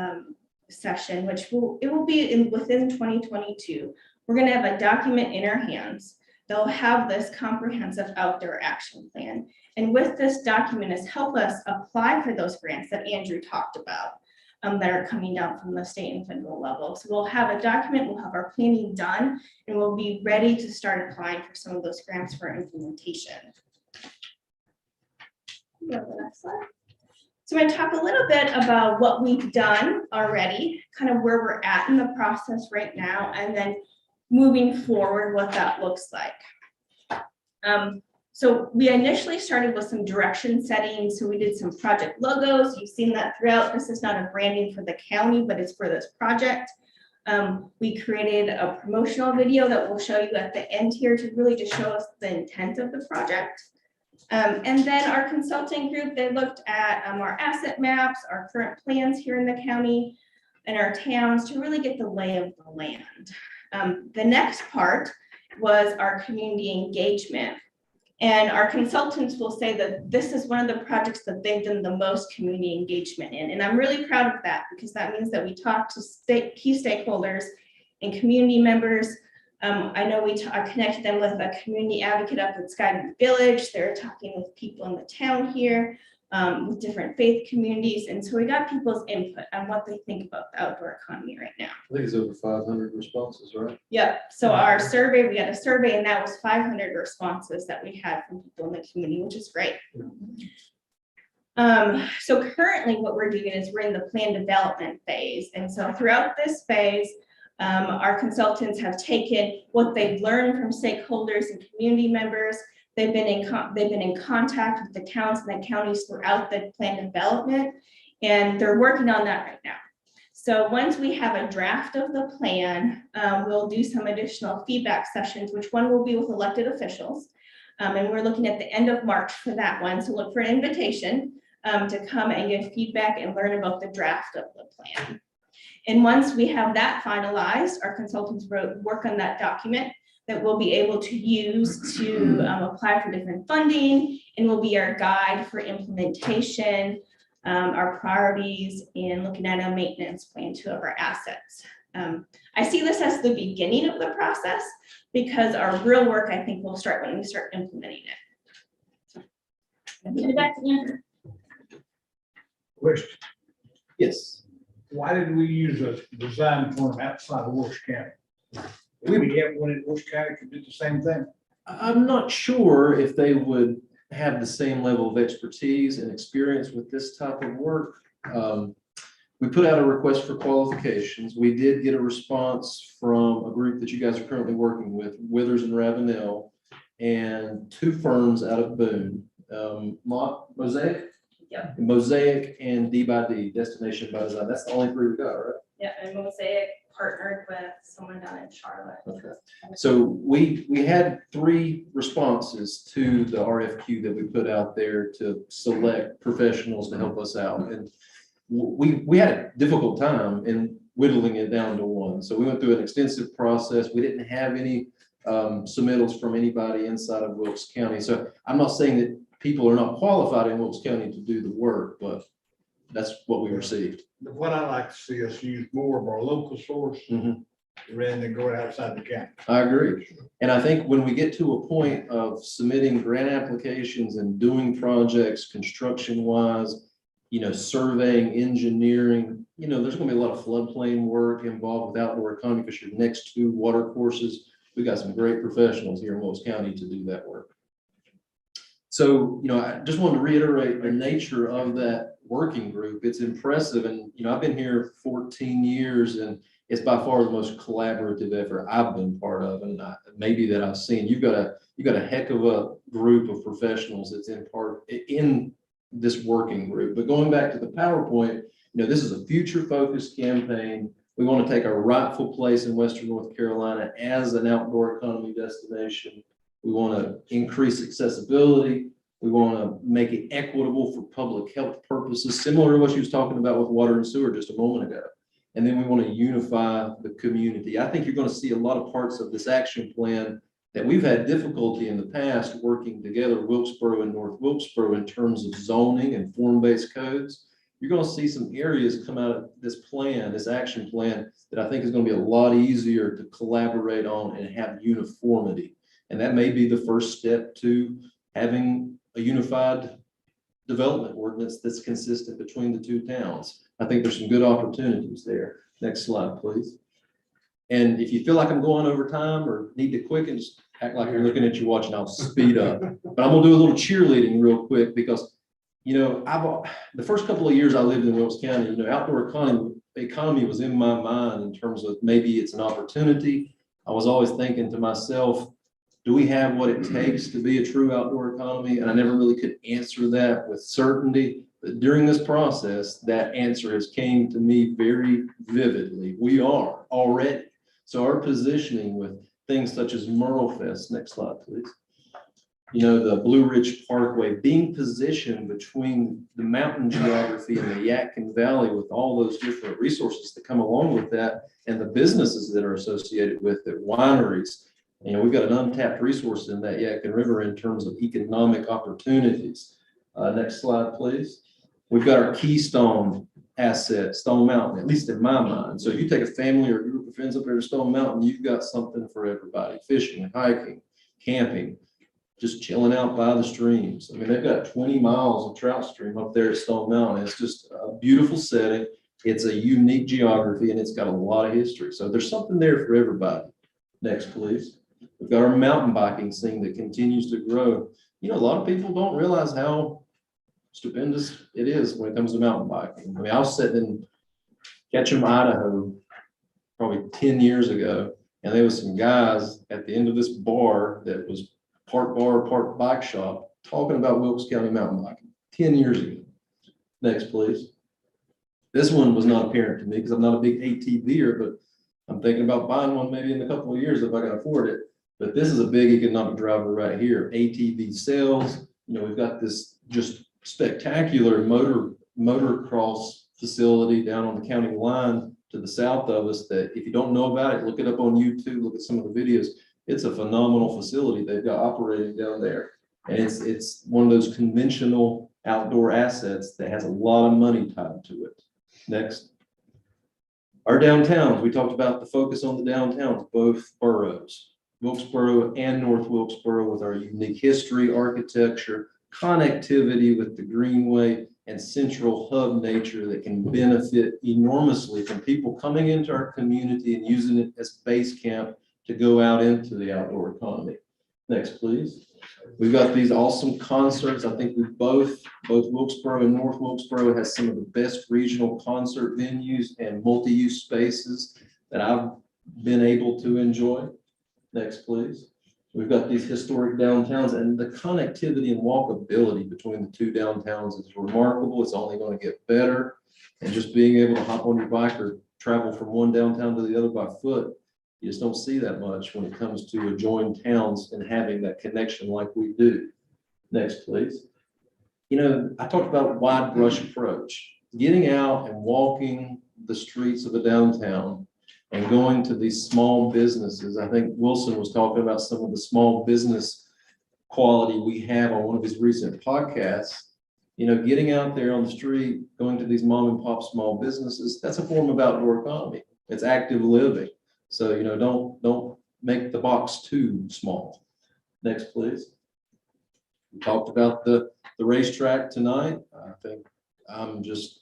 session, which will be within 2022, we're going to have a document in our hands. They'll have this comprehensive outdoor action plan. And with this document is help us apply for those grants that Andrew talked about that are coming down from the state and federal level. So we'll have a document, we'll have our planning done, and we'll be ready to start applying for some of those grants for implementation. Go to the next slide. So I'm going to talk a little bit about what we've done already, kind of where we're at in the process right now, and then moving forward, what that looks like. So we initially started with some direction setting. So we did some project logos. You've seen that throughout. This is not a branding for the county, but it's for this project. We created a promotional video that we'll show you at the end here to really just show us the intent of the project. And then our consulting group, they looked at our asset maps, our current plans here in the county and our towns to really get the lay of the land. The next part was our community engagement. And our consultants will say that this is one of the projects that they've done the most community engagement in. And I'm really proud of that because that means that we talk to key stakeholders and community members. I know I connected them with a community advocate up at Skyview Village. They're talking with people in the town here. with different faith communities. And so we got people's input on what they think about the outdoor economy right now. I think it's over 500 responses, right? Yep, so our survey, we got a survey and that was 500 responses that we had from people in the community, which is great. So currently what we're doing is we're in the plan development phase. And so throughout this phase, our consultants have taken what they've learned from stakeholders and community members. They've been in contact with the towns and the counties throughout the plan development, and they're working on that right now. So once we have a draft of the plan, we'll do some additional feedback sessions, which one will be with elected officials. And we're looking at the end of March for that one. So look for an invitation to come and give feedback and learn about the draft of the plan. And once we have that finalized, our consultants work on that document that we'll be able to use to apply for different funding, and will be our guide for implementation, our priorities, and looking at a maintenance plan too of our assets. I see this as the beginning of the process, because our real work, I think, will start when we start implementing it. So, I'll give it back to Andrew. Question, Yes. why did we use a design firm outside of Wilkes County? We have one in Wilkes County could do the same thing. I'm not sure if they would have the same level of expertise and experience with this type of work. We put out a request for qualifications. We did get a response from a group that you guys are currently working with, Withers and Ravenel, and 2 firms out of Boone, Mosaic? Yeah. Mosaic and D by D, Destination by Design. That's the only 3 we got, right? Yeah, and Mosaic partnered with someone down in Charlotte. Okay. So we had 3 responses to the RFQ that we put out there to select professionals to help us out. And we had a difficult time in whittling it down to 1. So we went through an extensive process. We didn't have any submittals from anybody inside of Wilkes County. So I'm not saying that people are not qualified in Wilkes County to do the work, but that's what we received. What I like to see us use more of our local source rather than going outside the county. I agree. And I think when we get to a point of submitting grant applications and doing projects construction wise, surveying, engineering, there's gonna be a lot of floodplain work involved with outdoor economy because you're next to water courses. We got some great professionals here in Wilkes County to do that work. So, I just wanted to reiterate the nature of that working group. It's impressive. And, I've been here 14 years and it's by far the most collaborative effort I've been part of. And maybe that I've seen. You've got a heck of a group of professionals that's in this working group. But going back to the PowerPoint, this is a future focused campaign. We want to take our rightful place in Western North Carolina as an outdoor economy destination. We want to increase accessibility. We want to make it equitable for public health purposes, similar to what she was talking about with water and sewer just a moment ago. And then we want to unify the community. I think you're going to see a lot of parts of this action plan that we've had difficulty in the past working together, Wilkesboro and North Wilkesboro, in terms of zoning and form-based codes. You're going to see some areas come out of this plan, this action plan, that I think is going to be a lot easier to collaborate on and have uniformity. And that may be the first step to having a unified development ordinance that's consistent between the 2 towns. I think there's some good opportunities there. Next slide, please. And if you feel like I'm going over time or need to quicken, just act like you're looking at your watch and I'll speed up. But I'm gonna do a little cheerleading real quick because, the first couple of years I lived in Wilkes County, outdoor economy was in my mind in terms of maybe it's an opportunity. I was always thinking to myself, do we have what it takes to be a true outdoor economy? And I never really could answer that with certainty. But during this process, that answer has came to me very vividly. We are already. So our positioning with things such as Merle Fest, next slide, please. The Blue Ridge Parkway being positioned between the mountain geography and the Yadkin Valley with all those different resources that come along with that and the businesses that are associated with it, wineries. We've got an untapped resource in that Yadkin River in terms of economic opportunities. Next slide, please. We've got our Keystone asset, Stone Mountain, at least in my mind. So if you take a family or a group of friends up there to Stone Mountain, you've got something for everybody: fishing, hiking, camping. just chilling out by the streams. I mean, they've got 20 miles of trout stream up there at Stone Mountain. It's just a beautiful setting. It's a unique geography and it's got a lot of history. So there's something there for everybody. Next, please. We've got our mountain biking scene that continues to grow. You know, a lot of people don't realize how stupendous it is when it comes to mountain biking. I mean, I was sitting in Ketchum, Idaho, probably 10 years ago, and there was some guys at the end of this bar that was part bar, part bike shop, talking about Wilkes County mountain biking 10 years ago. Next, please. This one was not apparent to me because I'm not a big ATVer, but I'm thinking about buying one maybe in a couple of years if I can afford it. But this is a big economic driver right here. ATV sales. You know, we've got this just spectacular motocross facility down on the county line to the south of us that if you don't know about it, look it up on YouTube, look at some of the videos. It's a phenomenal facility they've got operating down there. And it's one of those conventional outdoor assets that has a lot of money tied to it. Next. Our downtowns, we talked about the focus on the downtowns, both boroughs, Wilkesboro and North Wilkesboro, with our unique history, architecture, connectivity with the Greenway and central hub nature that can benefit enormously from people coming into our community and using it as base camp to go out into the outdoor economy. Next, please. We've got these awesome concerts. I think we both Wilkesboro and North Wilkesboro has some of the best regional concert venues and multi-use spaces that I've been able to enjoy. Next, please. We've got these historic downtowns, and the connectivity and walkability between the two downtowns is remarkable. It's only going to get better. And just being able to hop on your bike or travel from one downtown to the other by foot, you just don't see that much when it comes to adjoining towns and having that connection like we do. Next, please. You know, I talked about wide brush approach, getting out and walking the streets of a downtown and going to these small businesses. I think Wilson was talking about some of the small business quality we have on one of his recent podcasts. You know, getting out there on the street, going to these mom and pop small businesses, that's a form of outdoor economy. It's active living. So, you know, don't make the box too small. Next, please. We talked about the racetrack tonight. I think I'm just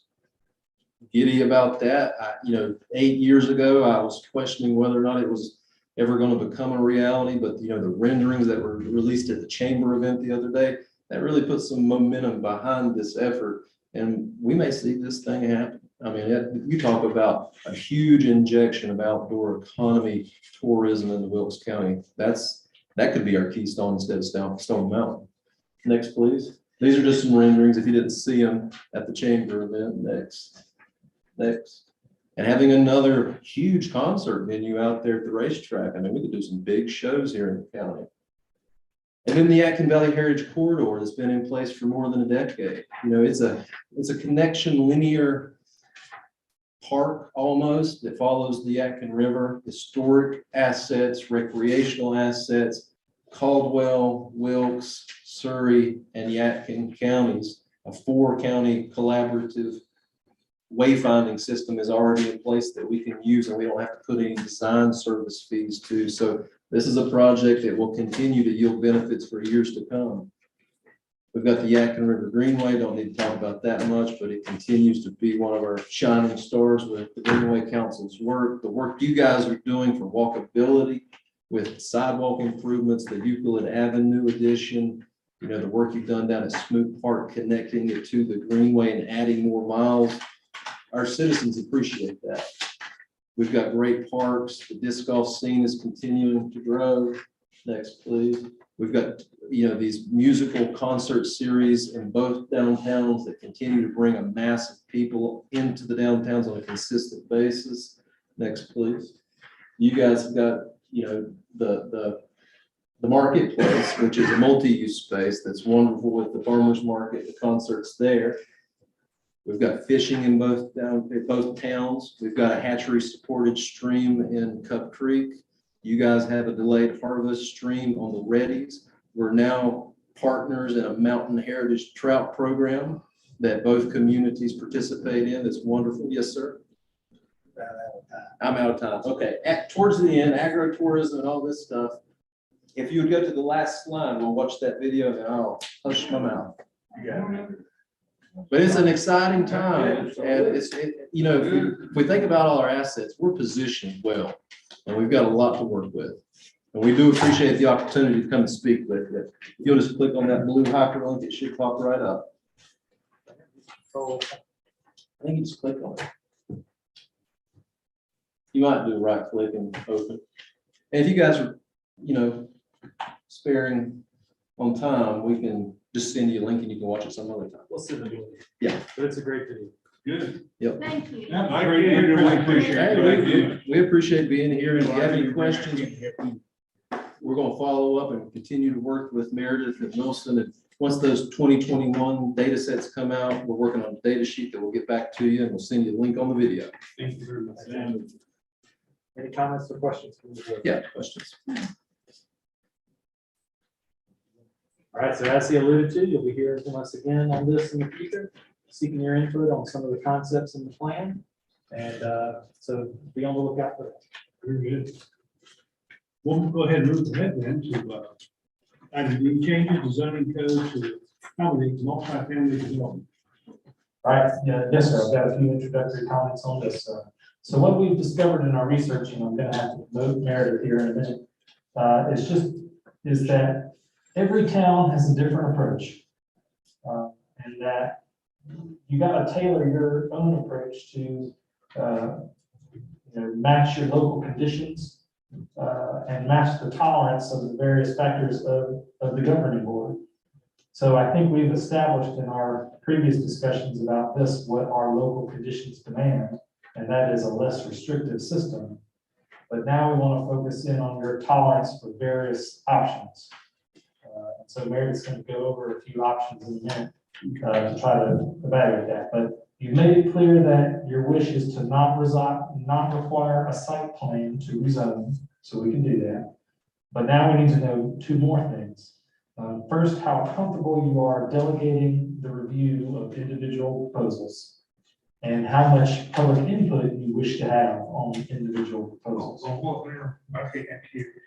giddy about that. You know, 8 years ago, I was questioning whether or not it was ever going to become a reality, but you know, the renderings that were released at the chamber event the other day, that really put some momentum behind this effort, and we may see this thing happen. I mean, you talk about a huge injection of outdoor economy tourism into Wilkes County. That could be our keystone instead of Stone Mountain. Next, please. These are just some renderings if you didn't see them at the chamber event. Next. And having another huge concert venue out there at the racetrack. I mean, we could do some big shows here in the county. And then the Atkins Valley Heritage Corridor that's been in place for more than a decade. You know, it's a connection, linear park almost that follows the Atkins River, historic assets, recreational assets, Caldwell, Wilkes, Surrey, and Yadkin counties. A 4-county collaborative wayfinding system is already in place that we can use, and we don't have to put any design service fees to. So this is a project that will continue to yield benefits for years to come. We've got the Yadkin River Greenway. Don't need to talk about that much, but it continues to be one of our shining stars with the Greenway Council's work. The work you guys are doing for walkability with sidewalk improvements, the Euclid Avenue addition, you know, the work you've done down at Smoot Park, connecting it to the Greenway and adding more miles. Our citizens appreciate that. We've got great parks. The disc golf scene is continuing to grow. Next, please. We've got, you know, these musical concert series in both downtowns that continue to bring a mass of people into the downtowns on a consistent basis. Next, please. You guys have got, you know, the marketplace, which is a multi-use space that's wonderful with the farmers market, the concerts there. We've got fishing in both towns. We've got a hatchery supported stream in Cup Creek. You guys have a delayed harvest stream on the Reddies. We're now partners in a mountain heritage trout program that both communities participate in. It's wonderful. Yes, sir. I'm out of time. Okay. Towards the end, agri-tourism and all this stuff. If you would go to the last slide, we'll watch that video and I'll hush my mouth. But it's an exciting time, and you know, if we think about all our assets, we're positioned well, and we've got a lot to work with. And we do appreciate the opportunity to come and speak with you. If you'll just click on that blue hyperlink, it should pop right up. I think you just click on it. You might do a right click and open. And if you guys are, you know, sparing on time, we can just send you a link and you can watch it some other time. We'll send it to you. Yeah. But it's a great video. Good. Yep. Thank you. I really appreciate it. We appreciate being here. And if you have any questions, we're going to follow up and continue to work with Meredith and Wilson. And once those 2021 data sets come out, we're working on a data sheet that we'll get back to you and we'll send you a link on the video. Thank you very much. Any comments or questions from the board? Yeah, questions. All right, so as he alluded to, you'll be hearing from us again on this in the future, seeking your input on some of the concepts in the plan. And so be on the lookout for that. Very good. We'll go ahead and move ahead then to item D, changes to zoning code to accommodate multifamily development. All right, yeah, yes, sir. I've got a few introductory comments on this. So what we've discovered in our research, and I'm going to have to promote Meredith here in a minute, is that every town has a different approach. And that you got to tailor your own approach to match your local conditions and match the tolerance of the various factors of the governing board. So I think we've established in our previous discussions about this what our local conditions demand, and that is a less restrictive system. But now we want to focus in on your tolerance for various options. So Meredith's going to go over a few options in a minute to try to evaluate that. But you made it clear that your wish is to not require a site plan to rezone, so we can do that. But now we need to know two more things. First, how comfortable you are delegating the review of individual proposals, and how much public input you wish to have on individual proposals.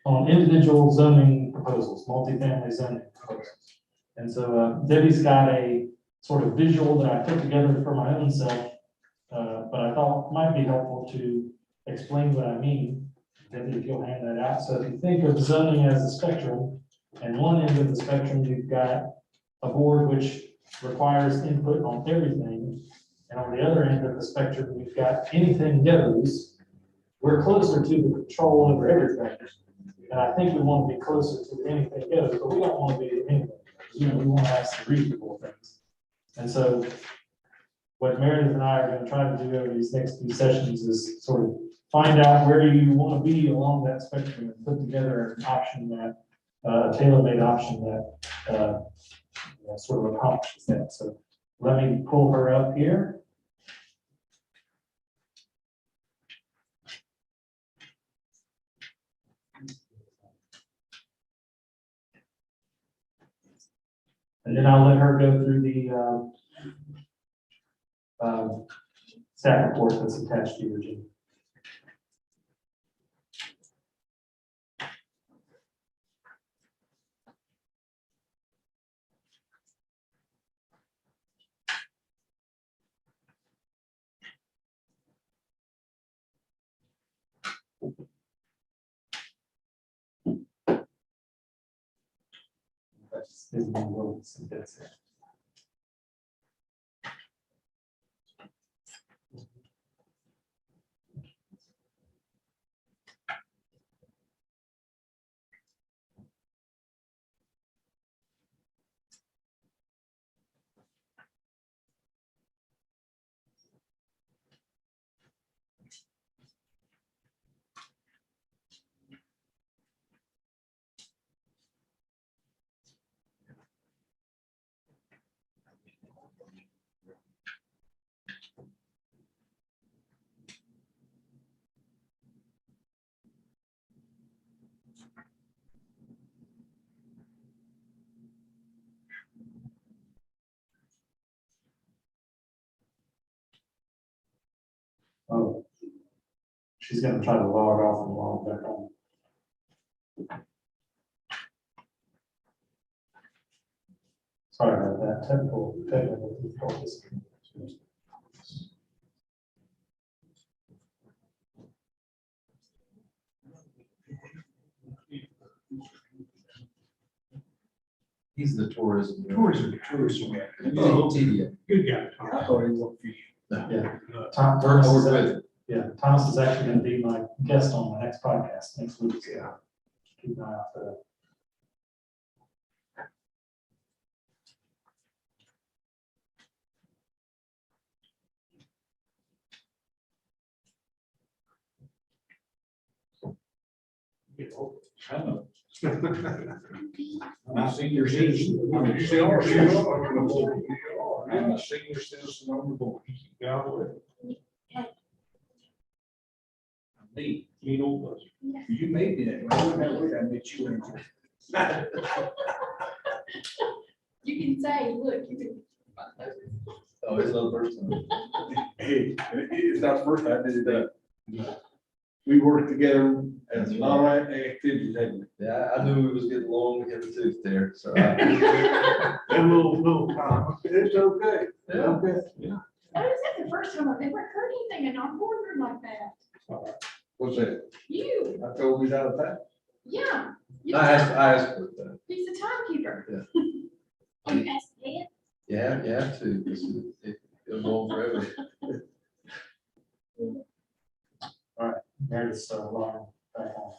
On individual zoning proposals, multifamily zoning proposals. And so Debbie's got a sort of visual that I put together for my own self, but I thought might be helpful to explain what I mean. Debbie, if you'll hand that out. So if you think of zoning as a spectrum, and one end of the spectrum, you've got a board which requires input on everything. And on the other end of the spectrum, we've got anything goes. We're closer to the control over everything. And I think we want to be closer to anything goes, but we don't want to be anything. We want to have some reasonable things. And so what Meredith and I are going to try to do over these next few sessions is sort of find out where you want to be along that spectrum and put together an option that, a tailor-made option that sort of accomplishes that. So let me pull her up here. And then I'll let her go through the staff report that's attached to your agenda. That's a little sentence here. Oh, she's going to try to log off and log back on. Sorry about that, technical difficulties. He's the tourism. Tourism. Oh, TDA. Good guy, Tom. I thought he worked for you. Yeah. Or Thomas is, with it. Thomas is actually going to be my guest on my next podcast next week. So keep an eye out for that. I'm a senior citizen. I'm a senior citizen on the board. Me, you know, you made me that way. I met you in. You can say, look, you can. Oh, it's not the first time. Hey, it's not the first time I did that. We worked together as a lot of activities, hadn't we? Yeah, I knew we was getting long in the tooth there, so. A little time. It's okay. Yeah. Okay. That is the first time I've ever heard anything in our boardroom like that. What's that? You, I told you that time. yeah. I asked for that. He's the timekeeper. Yeah. Oh, you asked Ed? Yeah, you have to, because it'll go on forever. Meredith's alarm back on.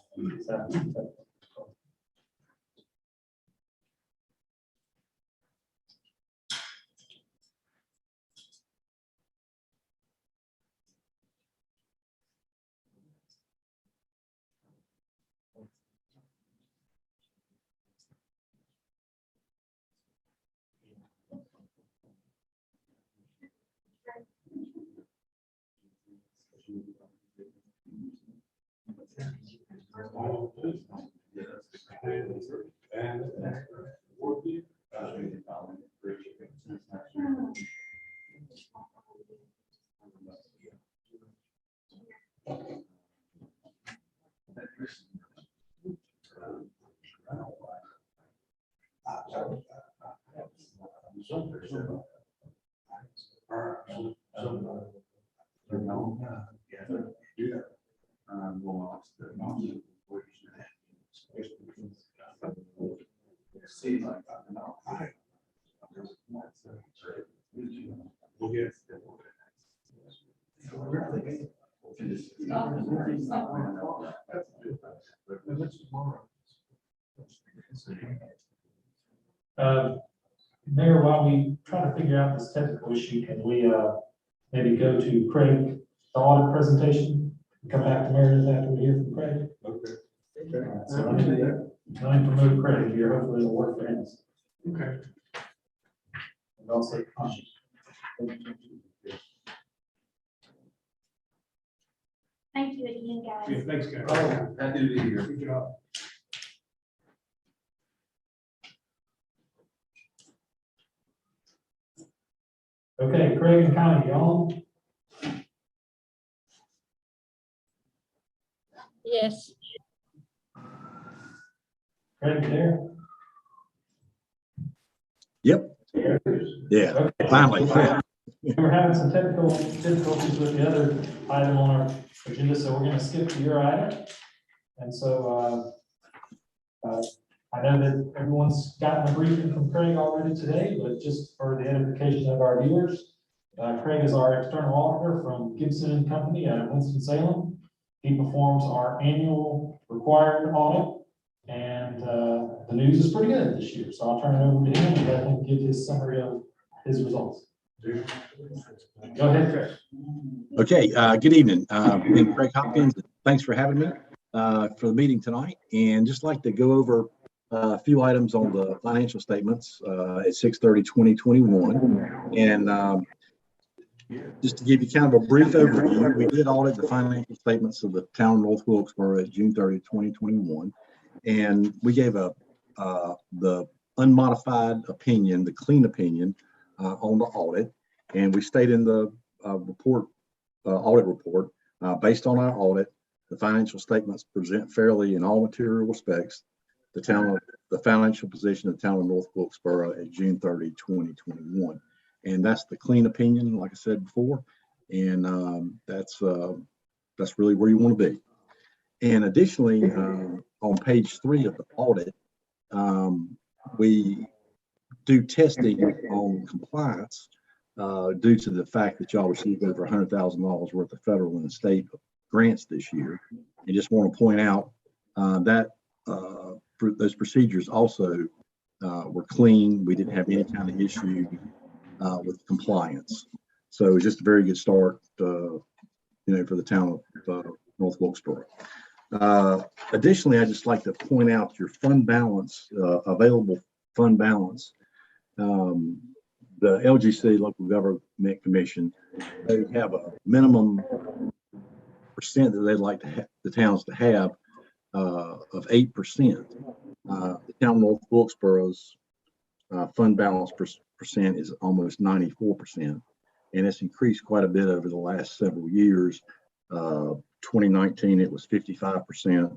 So, Mayor, while we try to figure out this technical issue, can we maybe go to Craig, the audit presentation, and come back to Meredith after we hear from Craig? Okay. All right, so let me promote Craig here. Hopefully it'll work for him. Okay. And also, Thank you again, guys. Yeah, thanks, guys. Oh, happy to be here. Good job. okay, Craig and Connie, you on? Yes, Craig, you there? Yep. Yeah, Okay. finally. Yeah. We're having some technical difficulties with the other item on our agenda, so we're gonna skip to your item. And so, I know that everyone's gotten a briefing from Craig already today, but just for the edification of our viewers, Craig is our external auditor from Gibson and Company out of Winston-Salem. He performs our annual required audit, and the news is pretty good this year. So I'll turn it over to him and let him give his summary of his results. Go ahead, Craig. Okay, good evening. I'm Craig Hopkins. Thanks for having me for the meeting tonight. And just like to go over a few items on the financial statements at 6/30/2021. And just to give you kind of a brief overview, we did audit the financial statements of the town of North Wilkesboro at June 30, 2021. And we gave the unmodified opinion, the clean opinion on the audit. And we stated in the audit report, based on our audit, the financial statements present fairly in all material respects. the financial position of the town of North Wilkesboro at June 30, 2021. And that's the clean opinion, like I said before. And that's really where you want to be. And additionally, on page 3 of the audit, we do testing on compliance due to the fact that y'all received over $100,000 worth of federal and state grants this year. And just want to point out that those procedures also were clean. We didn't have any kind of issue with compliance. So it was just a very good start, for the town of North Wilkesboro. Additionally, I'd just like to point out your fund balance, available fund balance. The LGC, Local Government Commission, they have a minimum percent that they'd like to the towns to have of 8%. The town of North Wilkesboro's fund balance percent is almost 94%, and it's increased quite a bit over the last several years. 2019 it was 55%,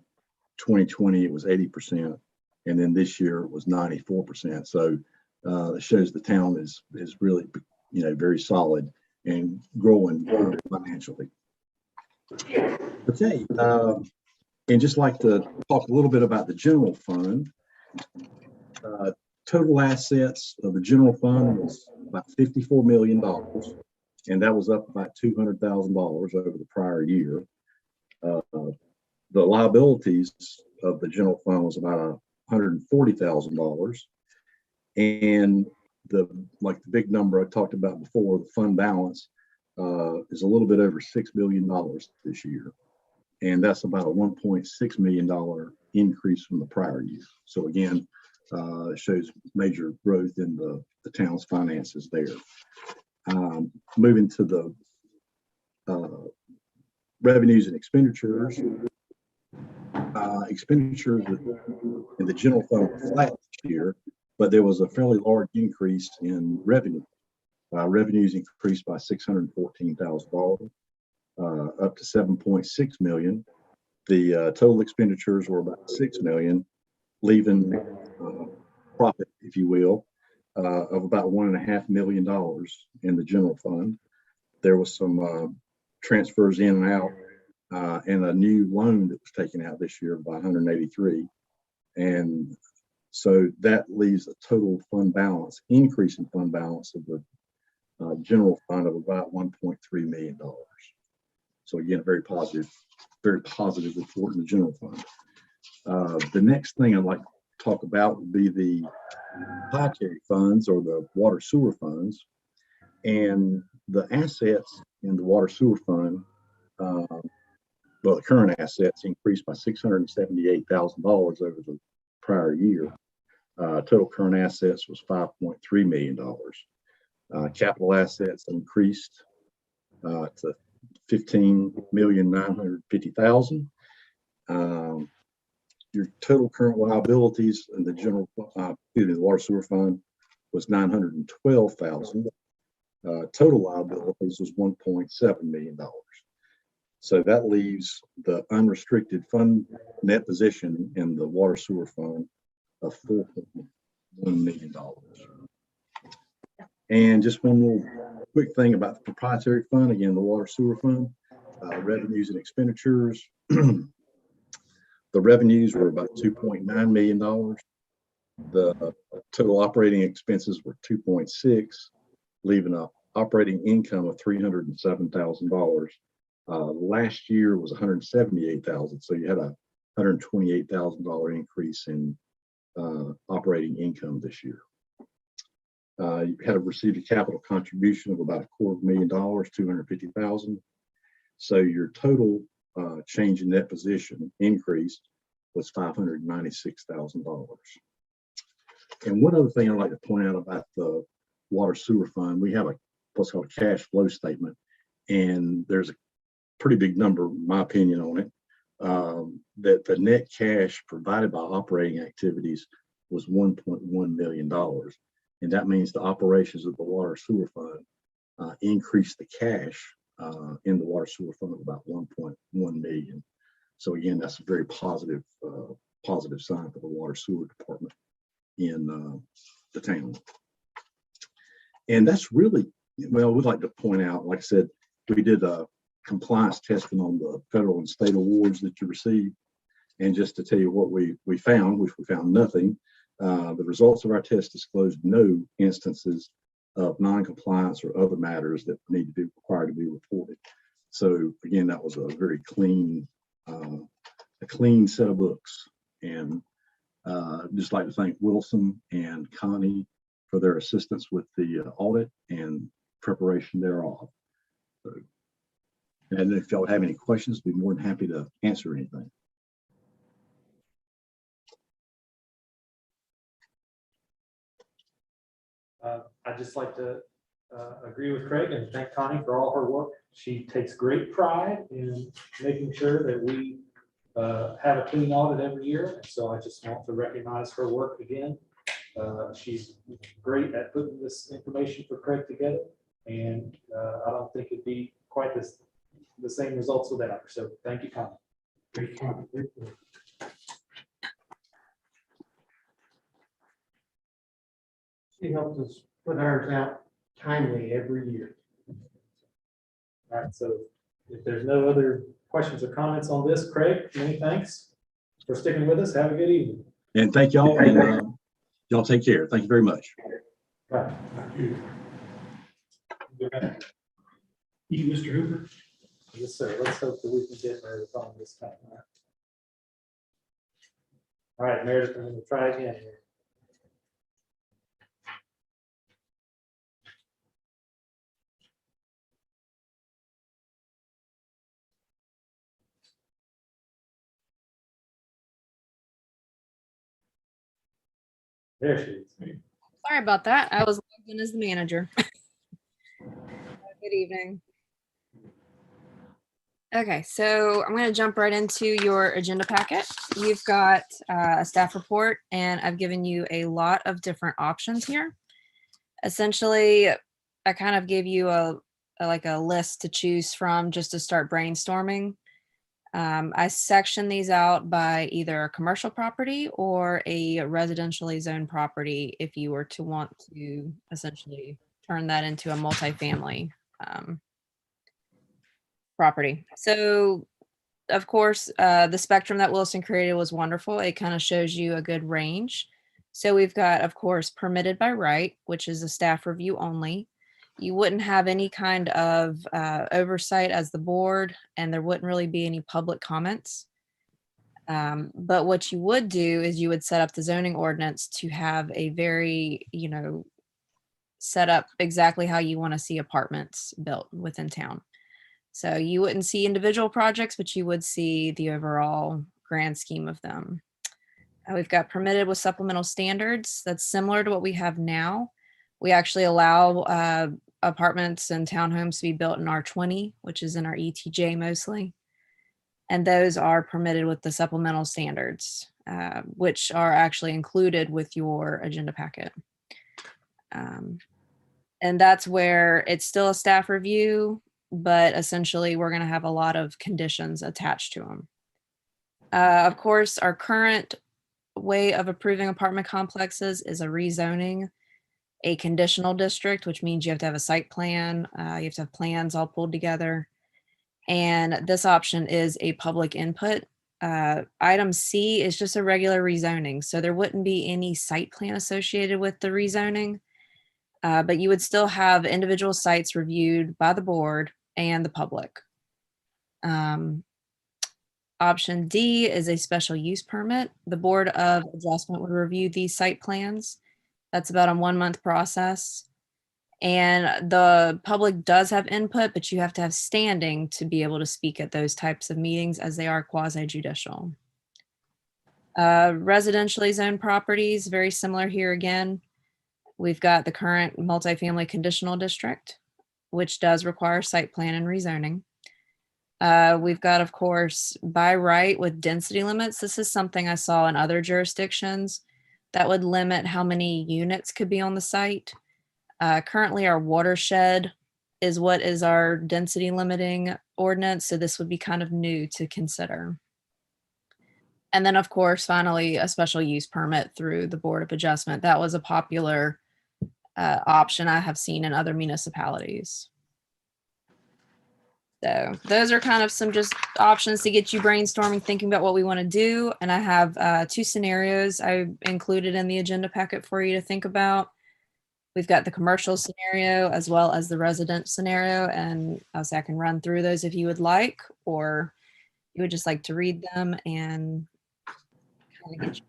2020 it was 80%, and then this year it was 94%. So it shows the town is really very solid and growing financially. Okay, and just like to talk a little bit about the general fund. Total assets of the general fund was about $54 million, and that was up about $200,000 over the prior year. The liabilities of the general fund was about $140,000, and the big number I talked about before, the fund balance is a little bit over $6 million this year, and that's about a $1.6 million increase from the prior year. So again, it shows major growth in the town's finances there. Moving to the revenues and expenditures. Expenditures in the general fund were flat this year, but there was a fairly large increase in revenue. Revenues increased by $614,000, up to $7.6 million. The total expenditures were about $6 million, leaving profit, if you will, of about $1.5 million in the general fund. There was some transfers in and out, and a new loan that was taken out this year by $183,000, and so that leaves a total fund balance, increase in fund balance of the general fund of about $1.3 million. So again, a very positive report in the general fund. The next thing I'd like to talk about would be the proprietary funds, or the water sewer funds, and the assets in the water sewer fund. The current assets increased by $678,000 over the prior year. Total current assets was $5.3 million. Capital assets increased to $15,950,000. Your total current liabilities in the general, the water sewer fund was $912,000. Total liabilities was $1.7 million. So that leaves the unrestricted fund net position in the water sewer fund of $4.1 million. And just one more quick thing about the proprietary fund, again, the water sewer fund, revenues and expenditures. The revenues were about $2.9 million. The total operating expenses were $2.6, leaving an operating income of $307,000. Last year was $178,000, so you had a $128,000 increase in operating income this year. You had received a capital contribution of about $250,000, $250,000. So your total change in net position increased was $596,000. And one other thing I'd like to point out about the water sewer fund, we have what's called a cash flow statement, and there's a pretty big number, in my opinion, on it. That the net cash provided by operating activities was $1.1 million. And that means the operations of the water sewer fund increased the cash in the water sewer fund of about $1.1 million. So again, that's a very positive positive sign for the water sewer department in the town. And that's really, well, we'd like to point out, like I said, we did a compliance testing on the federal and state awards that you received. And just to tell you what we found, which we found nothing, the results of our test disclosed no instances of non-compliance or other matters that need to be required to be reported. So again, that was a very clean, a clean set of books. And just like to thank Wilson and Connie for their assistance with the audit and preparation thereof. So, and if y'all have any questions, be more than happy to answer anything. I'd just like to agree with Craig and thank Connie for all her work. She takes great pride in making sure that we have a clean audit every year. So I just want to recognize her work again. She's great at putting this information for Craig together. And I don't think it'd be quite the same results without her. So thank you, Connie. Great job. She helps us put ours out timely every year. All right, so if there's no other questions or comments on this, Craig, many thanks for sticking with us. Have a good evening. And thank y'all, and y'all take care. Thank you very much. Bye. You, Mr. Hooper? Yes, sir. Let's hope that we can get Meredith on this time. All right, Meredith, I'm going to try again here. There she is. Sorry about that. I was logged in as the manager. Good evening. Okay, so I'm going to jump right into your agenda packet. You've got a staff report, and I've given you a lot of different options here. Essentially, I kind of gave you a list to choose from just to start brainstorming. I section these out by either a commercial property or a residentially zoned property if you were to want to essentially turn that into a multifamily property. So, of course, the spectrum that Wilson created was wonderful. It kind of shows you a good range. So we've got, of course, permitted by right, which is a staff review only. You wouldn't have any kind of oversight as the board, and there wouldn't really be any public comments. But what you would do is you would set up the zoning ordinance to have a very, set up exactly how you want to see apartments built within town. So you wouldn't see individual projects, but you would see the overall grand scheme of them. We've got permitted with supplemental standards. That's similar to what we have now. We actually allow apartments and townhomes to be built in R20, which is in our ETJ mostly. And those are permitted with the supplemental standards, which are actually included with your agenda packet. And that's where it's still a staff review, but essentially we're going to have a lot of conditions attached to them. Of course, our current way of approving apartment complexes is a rezoning, a conditional district, which means you have to have a site plan, you have to have plans all pulled together. And this option is a public input. Item C is just a regular rezoning. So there wouldn't be any site plan associated with the rezoning, but you would still have individual sites reviewed by the board and the public. Option D is a special use permit. The Board of Adjustment would review these site plans. That's about a 1-month process. And the public does have input, but you have to have standing to be able to speak at those types of meetings as they are quasi-judicial. Residentially zoned properties, very similar here again. We've got the current multifamily conditional district, which does require site plan and rezoning. We've got, of course, by right with density limits. This is something I saw in other jurisdictions that would limit how many units could be on the site. Currently, our watershed is what is our density limiting ordinance. So this would be kind of new to consider. And then, of course, finally, a special use permit through the Board of Adjustment. That was a popular option I have seen in other municipalities. So those are kind of some just options to get you brainstorming, thinking about what we want to do. And I have 2 scenarios I included in the agenda packet for you to think about. We've got the commercial scenario as well as the resident scenario. And I can run through those if you would like, or you would just like to read them and kind of get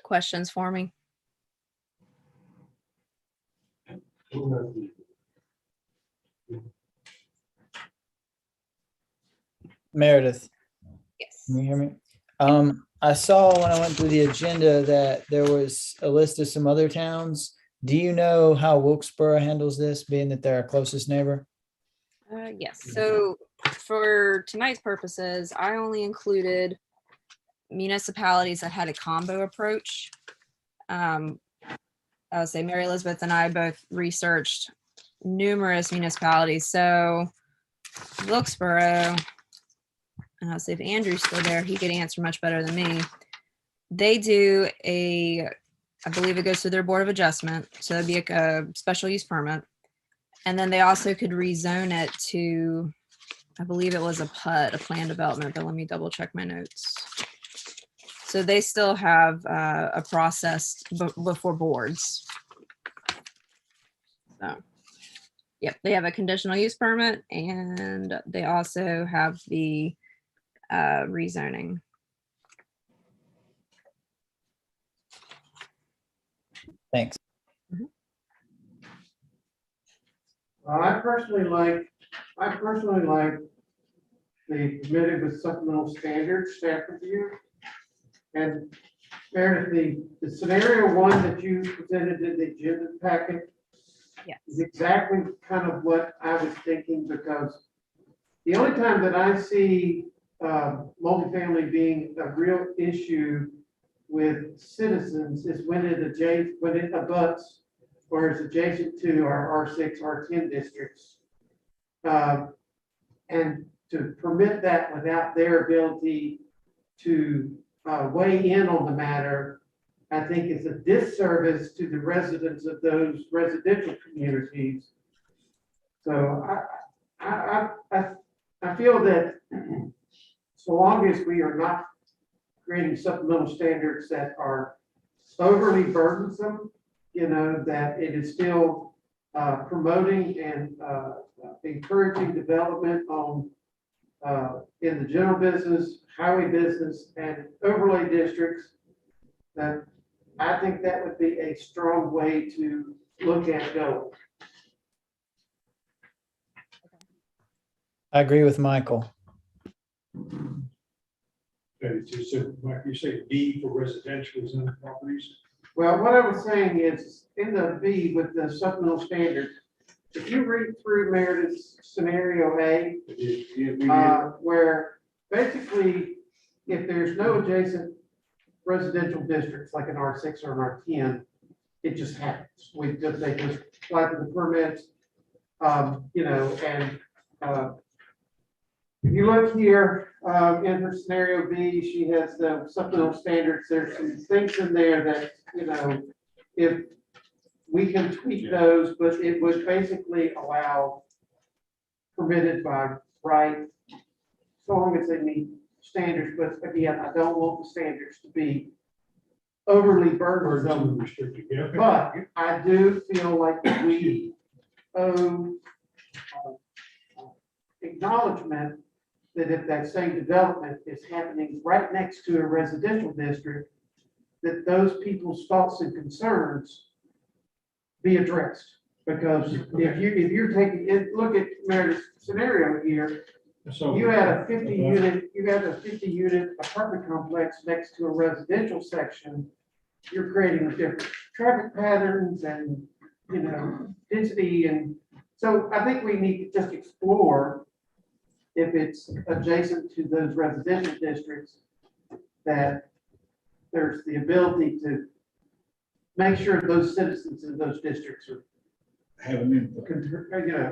questions for me. Meredith, Yes. can you hear me? I saw when I went through the agenda that there was a list of some other towns. Do you know how Wilkesboro handles this, being that they're our closest neighbor? Yes. So for tonight's purposes, I only included municipalities that had a combo approach. I would say Mary Elizabeth and I both researched numerous municipalities. So Wilkesboro, and I'll see if Andrew's still there. He could answer much better than me. They do I believe it goes to their Board of Adjustment. So it'd be a special use permit. And then they also could rezone it to, I believe it was a PUD, a plan development, but let me double check my notes. So they still have a process before boards. So, yep, they have a conditional use permit and they also have the rezoning. Thanks. I personally like the permitted with supplemental standards staff review. And Meredith, the scenario 1 that you presented in the agenda packet is exactly kind of what I was thinking, because the only time that I see multifamily being a real issue with citizens is when it abuts or is adjacent to our R6, R10 districts. And to permit that without their ability to weigh in on the matter, I think is a disservice to the residents of those residential communities. So I feel that so long as we are not creating supplemental standards that are overly burdensome, that it is still promoting and encouraging development on in the general business, highway business, and overlay districts, that I think that would be a strong way to look at going. I agree with Michael. So like you say, B for residential zone properties. Well, what I was saying is in the B with the supplemental standards, if you read through Meredith's scenario A, where basically if there's no adjacent residential districts like an R6 or an R10, it just happens. They just apply for the permits, if you look here in her scenario B, she has the supplemental standards. There's some things in there that, if we can tweak those, but it would basically allow permitted by right, so long as they meet standards. But again, I don't want the standards to be overly burdensome. Restricted, yeah. But I do feel like we owe acknowledgement that if that same development is happening right next to a residential district, that those people's thoughts and concerns be addressed. Because if you're taking it, look at Meredith's scenario here, So you had a 50 unit apartment complex next to a residential section. You're creating different traffic patterns and, density. And so I think we need to just explore if it's adjacent to those residential districts, that there's the ability to make sure those citizens in those districts are Have an input.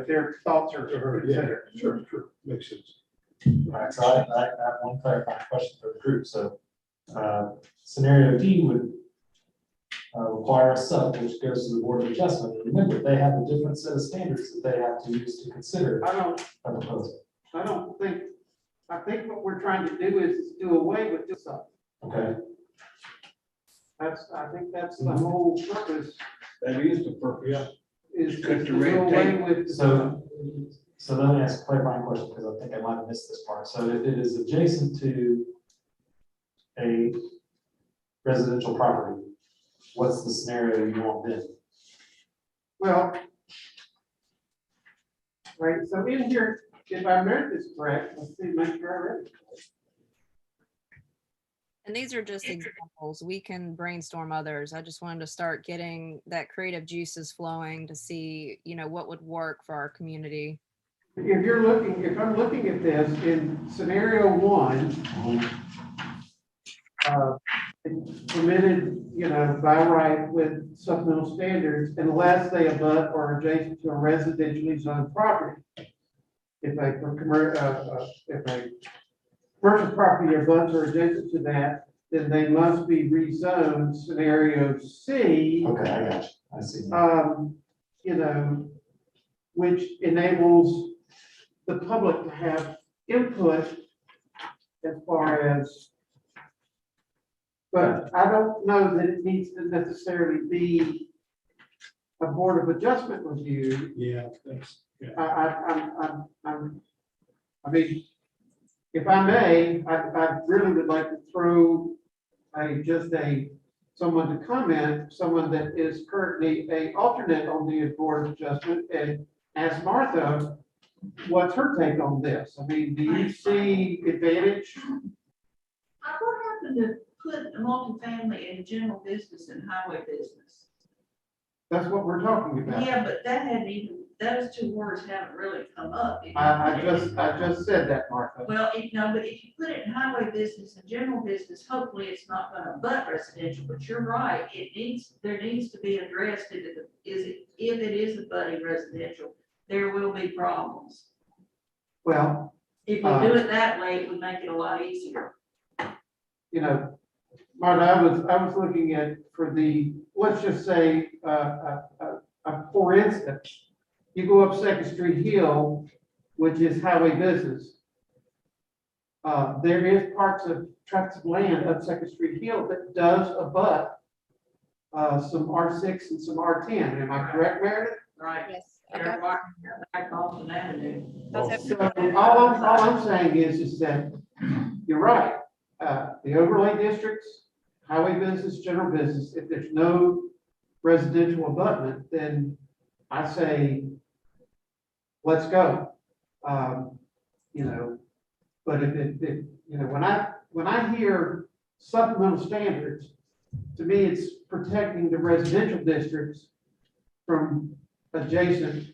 their thoughts are considered. Sure, makes sense. All right, so I have one clarifying question for the group. So scenario D would require a sub, which goes to the Board of Adjustment. And remember, they have a different set of standards that they have to use to consider I don't, a proposal. I think what we're trying to do is do away with this stuff. Okay, I think that's the whole purpose, That is the purpose. is Cut to the do red away tape. with. so let me ask a clarifying question, because I think I might have missed this part. So if it is adjacent to a residential property, what's the scenario you want then? Well, right, so in here, if I read this correct, let's see, make sure I read it. And these are just examples. We can brainstorm others. I just wanted to start getting that creative juices flowing to see, what would work for our community. If I'm looking at this in scenario one, it's permitted, by right with supplemental standards unless they abut or adjacent to a residentially zoned property. If a commercial property abuts or adjacent to that, then they must be rezoned. Scenario C. Okay, I got you. I see. Which enables the public to have input as far as, but I don't know that it needs to necessarily be a Board of Adjustment review. Yeah, that's, yeah. I mean, if I may, I really would like to throw someone to comment, someone that is currently a alternate on the Board of Adjustment, and ask Martha, what's her take on this? I mean, do you see advantage? What happened to put a multifamily in general business and highway business? That's what we're talking about. Yeah, but those two words haven't really come up. I just said that, Martha. Well, but if you put it in highway business and general business, hopefully it's not gonna butt residential, but you're right, there needs to be addressed, if it is a budding residential, there will be problems. Well, If we do it that way, it would make it a lot easier. Martha, I was looking at let's just say, for instance, you go up Second Street Hill, which is highway business. There is tracts of land up Second Street Hill that does abut some R6 and some R10. Am I correct, Meredith? Right. Yes. They're back off the avenue. So all I'm saying is that you're right. The overlay districts, highway business, general business, if there's no residential abutment, then I say, let's go. But when I hear supplemental standards, to me, it's protecting the residential districts from adjacent.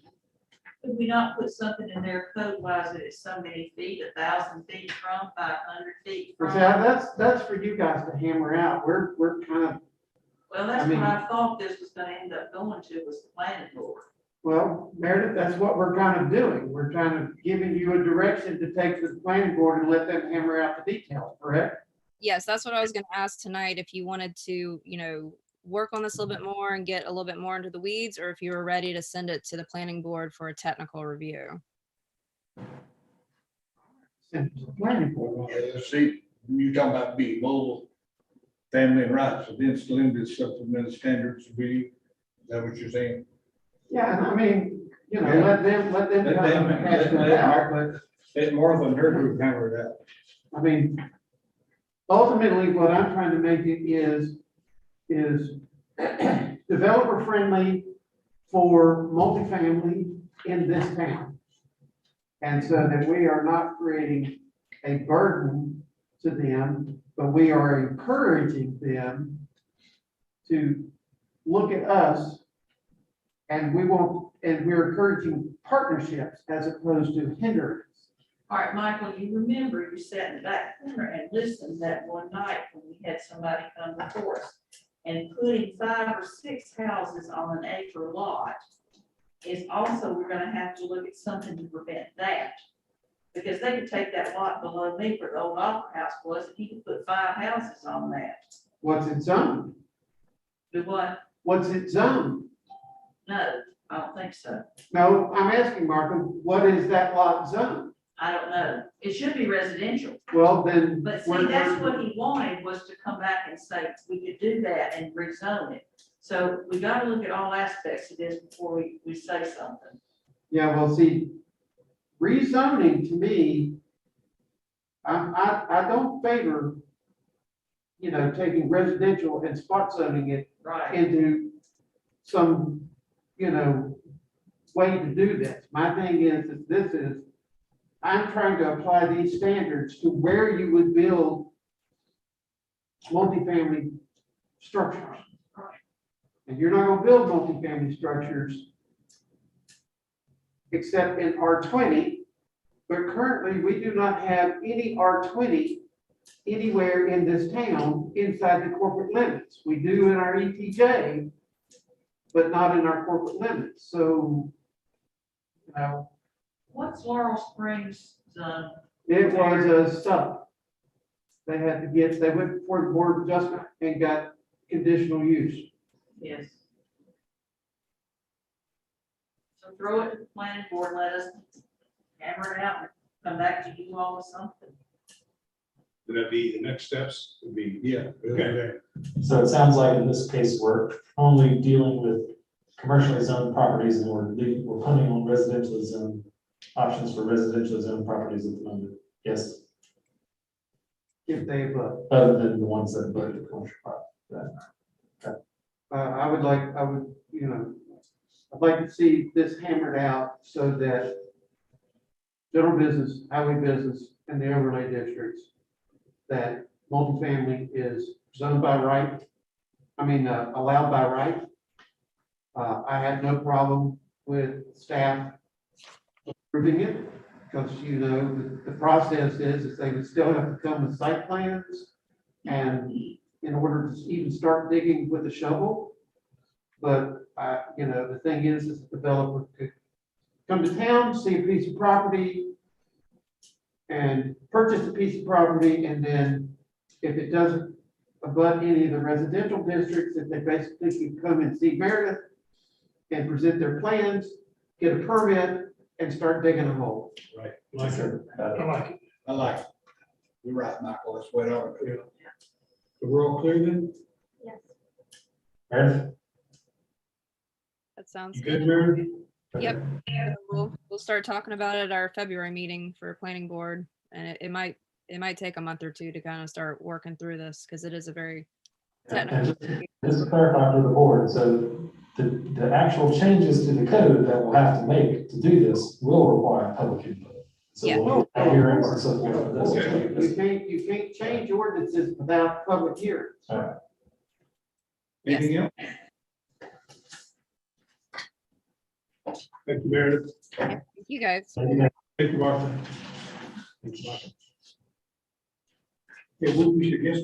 Could we not put something in there code wise that it's so many feet, 1,000 feet from, 500 feet from? That's for you guys to hammer out. We're kind of, Well, that's what I thought this was gonna end up going to, was the planning board. well, Meredith, that's what we're kind of doing. We're kind of giving you a direction to take to the planning board and let them hammer out the details, correct? Yes, that's what I was going to ask tonight. If you wanted to, work on this a little bit more and get a little bit more into the weeds, or if you were ready to send it to the planning board for a technical review. Send it to the planning board. Let's see, you talking about being mobile, family and rights, against limited supplemental standards, is that what you're saying? Yeah, and I mean, let them Let kind them- of hash let- that out, but Let Martha and her group hammer it out. I mean, ultimately, what I'm trying to make it is developer friendly for multifamily in this town. And so that we are not creating a burden to them, but we are encouraging them to look at us, and we're encouraging partnerships as opposed to hindrance. All right, Michael, you remember you sat in the back corner and listened that one night when we had somebody come before us. And putting 5 or 6 houses on an acre lot is also, we're gonna have to look at something to prevent that. Because they could take that lot below me where the old Opera House was, and he could put 5 houses on that. What's it zoned? Do what? What's it zoned? No, I don't think so. No, I'm asking Martha, what is that lot zoned? I don't know. It should be residential. Well, then. But see, that's what he wanted, was to come back and say, we could do that and rezone it. So we gotta look at all aspects of this before we say something. Yeah, well, see, rezoning to me, I don't favor, taking residential and spot zoning it Right. into some, way to do this. My thing is, I'm trying to apply these standards to where you would build multifamily structures. And you're not gonna build multifamily structures except in R20, but currently we do not have any R20 anywhere in this town inside the corporate limits. We do in our ETJ, but not in our corporate limits. So, What's Laurel Springs zone? it was a sub. They went before the board of adjustment and got conditional use. Yes. So throw it to the planning board, let us hammer it out and come back to you all with something. Would that be the next steps? Would be, Yeah. okay. So it sounds like in this case, we're only dealing with commercially zoned properties and we're punting on residential zone options for residential zone properties at the moment. Yes, If they, other than the ones that voted the commercial property. I'd like to see this hammered out so that general business, highway business, and the overlay districts, that multifamily is zoned by right, allowed by right. I have no problem with staff approving it, because, the process is they would still have to come with site plans, and in order to even start digging with a shovel. But, the thing is the developer could come to town, see a piece of property, and purchase a piece of property, and then if it doesn't abut any of the residential districts, if they basically can come and see Meredith and present their plans, get a permit, and start digging a hole. Right. Like it. I like it. I like it. You're right, Michael, that's what I would do. So we're all clear then? Yes. Meredith? That sounds You good. good, Meredith? Yep. We'll start talking about it at our February meeting for planning board, and it might take a month or two to kind of start working through this because it is a very technical. Just to clarify for the board, so the actual changes to the code that we'll have to make to do this will require public input. So Yeah. we'll have hearings and so forth. You can't change ordinances without public hearings. Anything else? Thank you, Meredith. Thank you guys. Thank you, Martha. Thanks, Martha. Okay, we'll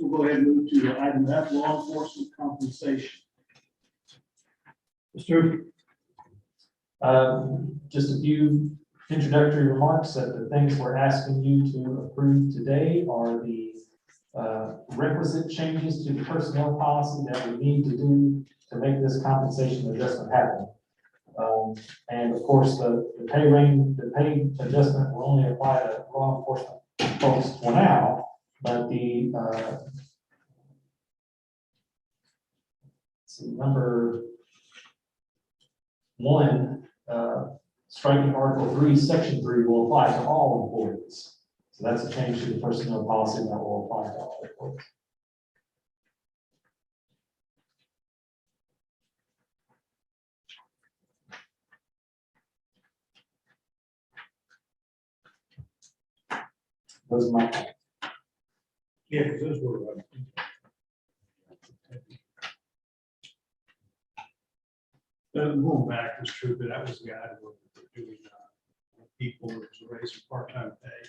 go ahead and move to item F, law enforcement compensation. Mr. Just a few introductory remarks that the things we're asking you to approve today are the requisite changes to the personnel policy that we need to do to make this compensation adjustment happen. And of course, the pay adjustment will only apply to law enforcement folks for now, but the number 1, striking Article 3, Section 3 will apply to all employees. So that's a change to the personnel policy that will apply to all employees. Those are my. Yeah, because those were. Going back, it's true, but that was the guy who was doing people that was raising part-time pay.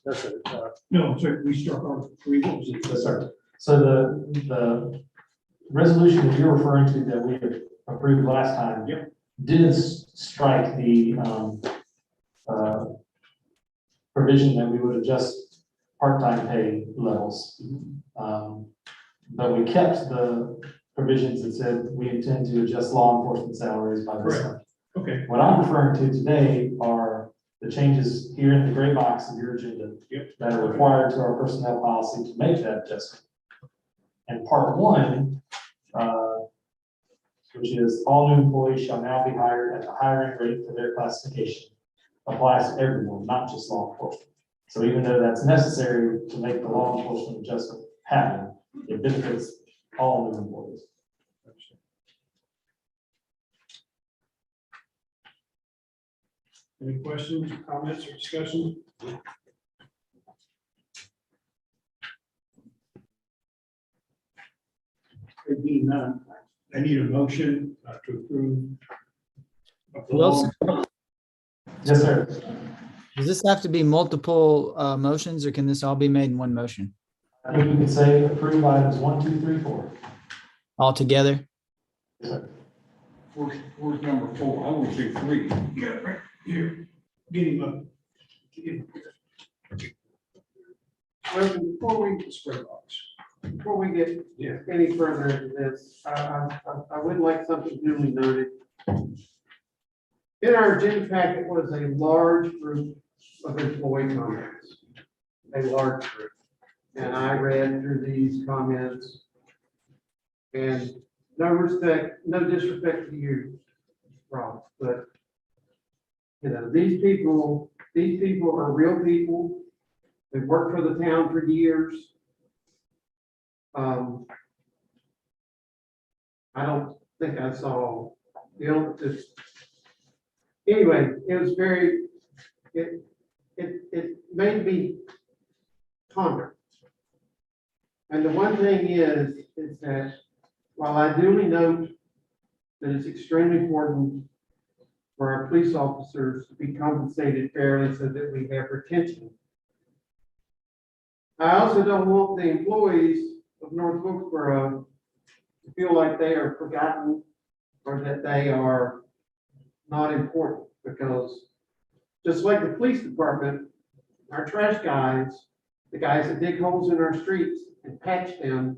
That's it. No, sorry, we struck Article 3. What was it? Yes, sir. So the resolution that you're referring to that we approved last time. Yep. Did strike the provision that we would adjust part-time pay levels. But we kept the provisions that said we intend to adjust law enforcement salaries by this Correct. month. Okay. What I'm referring to today are the changes here in the gray box of your agenda that are required to our personnel policy to make that adjustment. And part one, which is all new employees shall now be hired at the hiring rate for their classification, applies to everyone, not just law enforcement. So even though that's necessary to make the law enforcement adjustment happen, it benefits all new employees. Any questions, comments, or discussion? There being none, I need a motion to approve. of the Wilson? law. Yes, sir. Does this have to be multiple motions, or can this all be made in one motion I think we could say approve items 1, 2, 3, 4. all together? Yes, sir. Where's number 4? I want to see 3. Yeah, right here. Get him up. Get him. Well, before we get any further into this, I would like something duly noted. In our agenda packet was a large group of employee comments, a large group. And I read through these comments. And no disrespect to you, Rob, but you know, these people are real people. They've worked for the town for years. I don't think I saw, you know, just, anyway, it was very, it made me ponder. And the one thing is that while I duly note that it's extremely important for our police officers to be compensated fairly so that we have retention, I also don't want the employees of North Wilkesboro to feel like they are forgotten or that they are not important, because just like the police department, our trash guys, the guys that dig holes in our streets and patch them,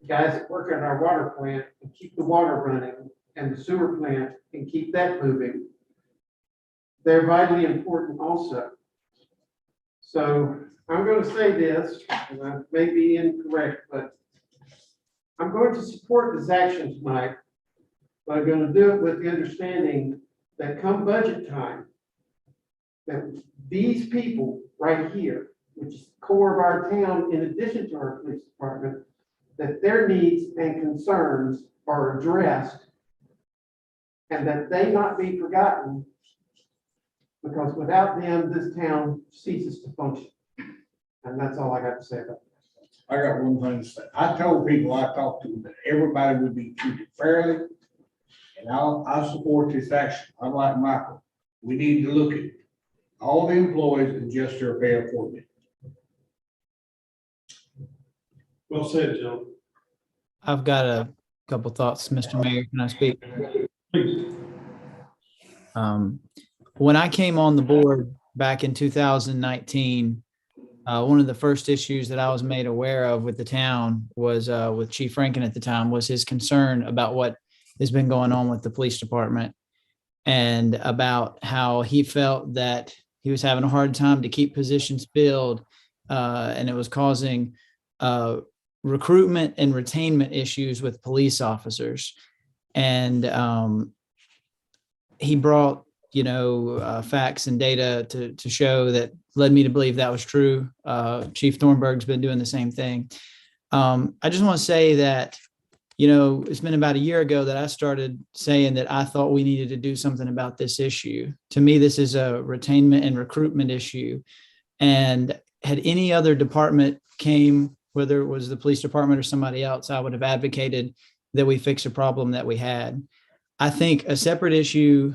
the guys that work at our water plant and keep the water running, and the sewer plant and keep that moving, they're vitally important also. So I'm going to say this, and I may be incorrect, but I'm going to support this action tonight, but I'm going to do it with the understanding that come budget time, that these people right here, which is the core of our town, in addition to our police department, that their needs and concerns are addressed and that they not be forgotten, because without them, this town ceases to function. And that's all I got to say about it. I got one thing to say. I told people I talked to that everybody would be treated fairly, and I support this action. I'm like Michael. We need to look at all the employees and just their pay accordingly. Well said, Joe. I've got a couple thoughts, Mr. Mayor. Can I speak? Please. When I came on the board back in 2019, one of the first issues that I was made aware of with the town was with Chief Rankin at the time, was his concern about what has been going on with the police department, and about how he felt that he was having a hard time to keep positions filled, and it was causing recruitment and retainment issues with police officers. And he brought, facts and data to show that led me to believe that was true. Chief Thornburg's been doing the same thing. I just want to say that, it's been about a year ago that I started saying that I thought we needed to do something about this issue. To me, this is a retainment and recruitment issue. And had any other department came, whether it was the police department or somebody else, I would have advocated that we fix a problem that we had. I think a separate issue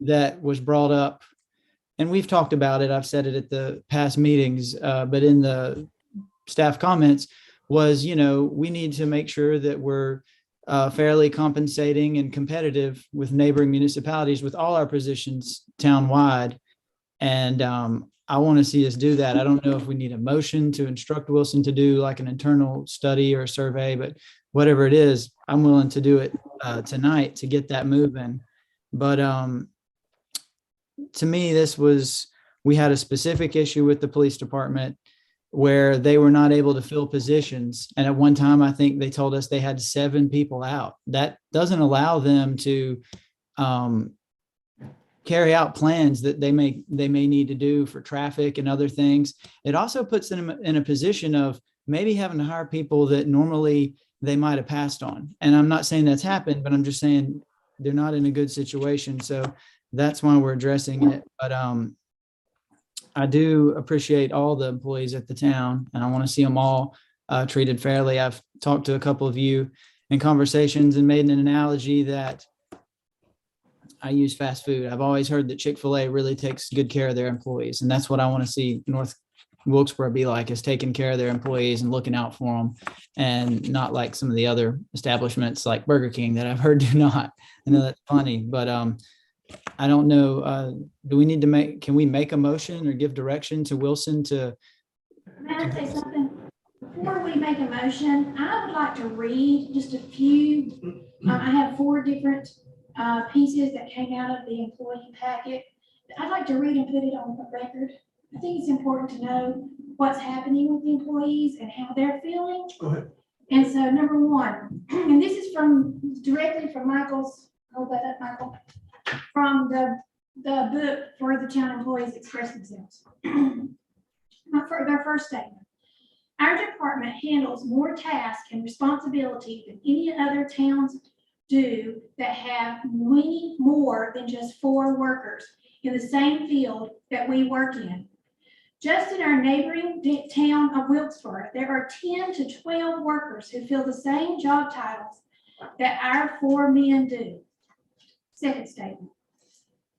that was brought up, and we've talked about it, I've said it at the past meetings, but in the staff comments, was, we need to make sure that we're fairly compensating and competitive with neighboring municipalities with all our positions townwide. And I want to see us do that. I don't know if we need a motion to instruct Wilson to do like an internal study or survey, but whatever it is, I'm willing to do it tonight to get that moving. But to me, we had a specific issue with the police department where they were not able to fill positions. And at one time, I think they told us they had 7 people out. That doesn't allow them to carry out plans that they may need to do for traffic and other things. It also puts them in a position of maybe having to hire people that normally they might have passed on. And I'm not saying that's happened, but I'm just saying they're not in a good situation. So that's why we're addressing it. But I do appreciate all the employees at the town, and I want to see them all treated fairly. I've talked to a couple of you in conversations and made an analogy that I use fast food. I've always heard that Chick-fil-A really takes good care of their employees, and that's what I want to see North Wilkesboro be like, is taking care of their employees and looking out for them, and not like some of the other establishments like Burger King that I've heard do not. I know that's funny, but I don't know. Do we need to can we make a motion or give direction to Wilson to? May I say something? Before we make a motion, I would like to read just a few. I have 4 different pieces that came out of the employee packet. I'd like to read and put it on the record. I think it's important to know what's happening with the employees and how they're feeling. Go ahead. And so number 1, and this is directly from Michael's, hold that up, Michael, from the book for the town employees express themselves. Their first statement. Our department handles more tasks and responsibility than any other towns do that have many more than just 4 workers in the same field that we work in. Just in our neighboring town of Wilkesboro, there are 10 to 12 workers who fill the same job titles that our 4 men do. Second statement.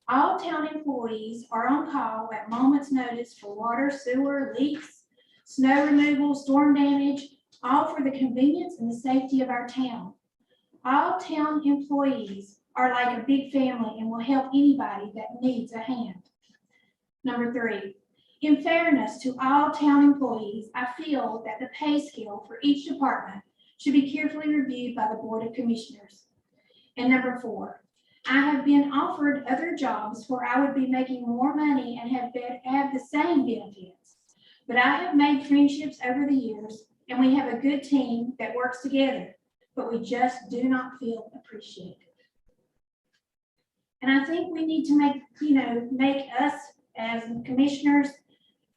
All town employees are on call at moment's notice for water, sewer, leaks, snow removal, storm damage, all for the convenience and the safety of our town. All town employees are like a big family and will help anybody that needs a hand. Number 3, in fairness to all town employees, I feel that the pay scale for each department should be carefully reviewed by the Board of Commissioners. And number 4, I have been offered other jobs where I would be making more money and have the same benefits. But I have made friendships over the years, and we have a good team that works together, but we just do not feel appreciated. And I think we need to make us as commissioners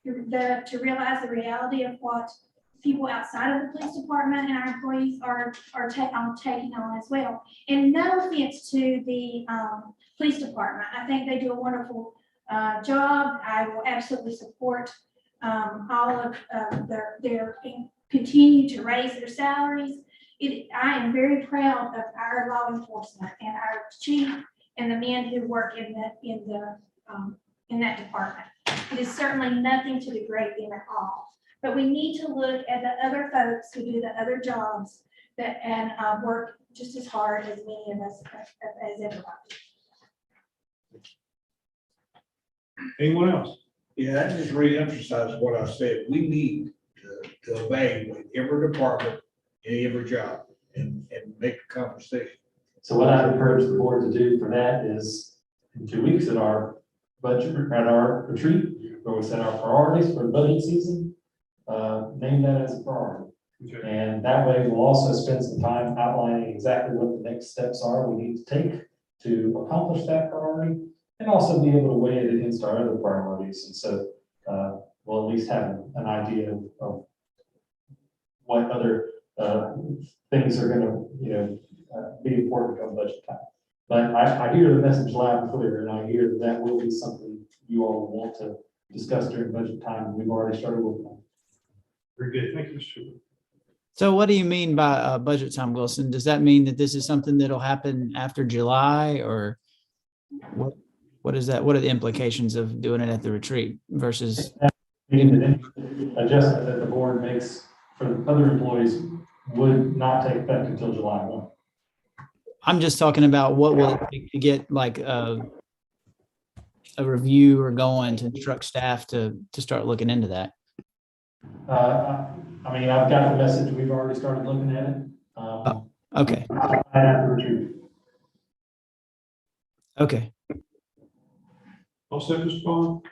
to realize the reality of what people outside of the police department and our employees are taking on as well. And no offense to the police department. I think they do a wonderful job. I will absolutely support all of their continue to raise their salaries. I am very proud of our law enforcement and our chief and the men who work in that department. It is certainly nothing to degrade them at all. But we need to look at the other folks who do the other jobs and work just as hard as many of us as everybody. Anyone else? Yeah, that just reemphasizes what I said. We need to evaluate every department and every job and make a conversation. So what I encourage the board to do for that is in 2 weeks at our budget, at our retreat, where we set our priorities for the budget season, name that as a priority. Okay. And that way we'll also spend some time outlining exactly what the next steps are we need to take to accomplish that priority, and also be able to weigh it against our other priorities. And so we'll at least have an idea of what other things are going to, be important come budget time. But I hear the message loud and clear, and I hear that will be something you all will want to discuss during budget time, and we've already started working on. Very good. Thank you, Mr. Cooper. So what do you mean by budget time, Wilson? Does that mean that this is something that'll happen after July, or what is that? What are the implications of doing it at the retreat versus? Adjustment that the board makes for the other employees would not take effect until July 1. I'm just talking about what will it take to get like a review or going to instruct staff to start looking into that? I mean, I've got the message, we've already started looking at it. Okay, I have to retrieve. okay. All set, Mr. Bond?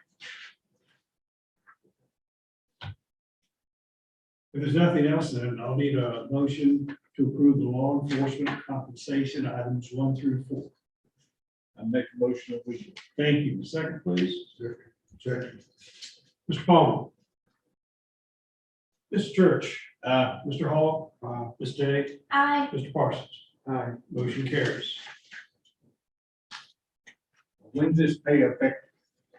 If there's nothing else, then I'll need a motion to approve the law enforcement compensation items 1 through 4. I make a motion that we. Thank you. Second, please. Second. Mr. Palmer. Mr. Church. Mr. Hall. Ms. Day. Aye. Mr. Parsons. Aye. Motion carries. When's this pay effective?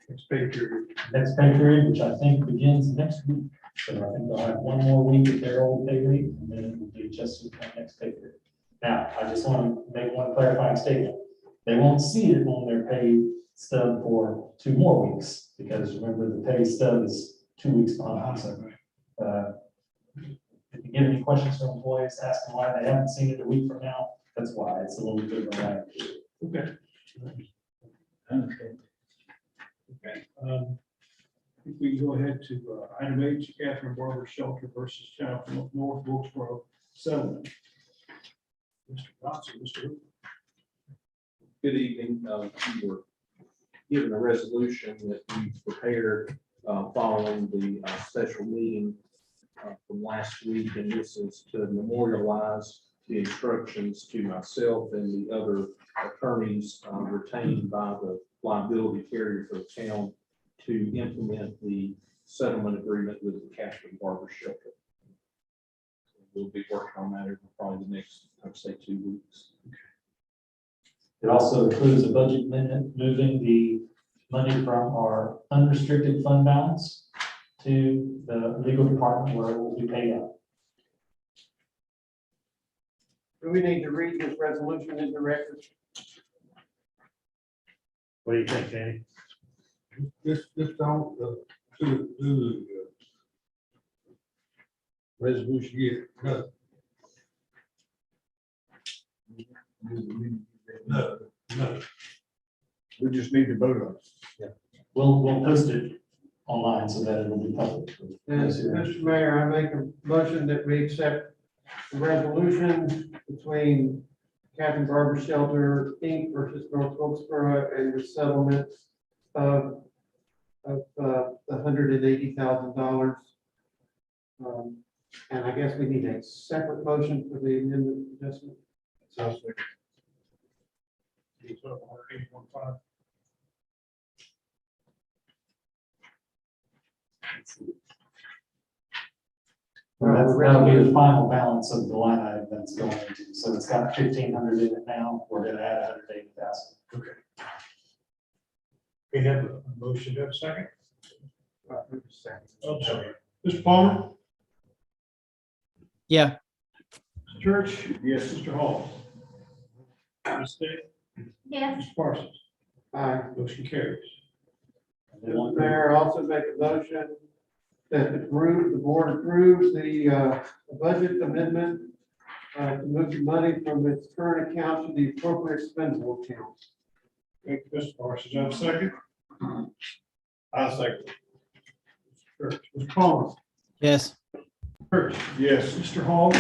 Next pay period. Next pay period, which I think begins next week. So I think they'll have one more week at their old pay week, and then it will be adjusted to the next pay period. Now, I just want to make one clarifying statement. They won't see it on their pay stub for 2 more weeks, because remember, the pay stub is 2 weeks behind. So, if you get any questions from employees, ask them why they haven't seen it a week from now. That's why it's a little bit of a lag. Okay. Okay. I think we can go ahead to item H, Catherine Barber Shelter versus Town of North Wilkesboro settlement. Mr. Johnson, Mr. Hooper. Good evening. We were given a resolution that we prepared following the special meeting from last week, and this is to memorialize the instructions to myself and the other attorneys retained by the liability carrier for the town to implement the settlement agreement with the Catherine Barber Shelter. We'll be working on that over probably the next, I'd say, 2 weeks. It also includes a budget amendment, moving the money from our unrestricted fund balance to the legal department where it will be paid out. Do we need to read this resolution into record? What do you think, Danny? This don't, do resolution yet. No. No. We just need to vote on it. We'll post it online so that it will be public. Yes, Mr. Mayor, I make a motion that we accept the resolution between Catherine Barber Shelter, Inc. versus North Wilkesboro and the settlement of $180,000. And I guess we need a separate motion for the amendment adjustment. That'll be the final balance of the line item that's going into. So it's got 1,500 in it now. We're going to add 180,000. Okay. We have a motion to have a second. Oh, sorry. Mr. Palmer? Yeah, Mr. Church? Yes. Mr. Hall? Ms. Day? Yes. Mr. Parsons? Aye. Motion carries. Mr. Mayor, I also make a motion that the board approves the budget amendment to move the money from its current account to the appropriate expendable account. Thank you, Mr. Parsons. Have a second? I'll second. Mr. Palmer? yes. Church? Yes. Mr. Hall?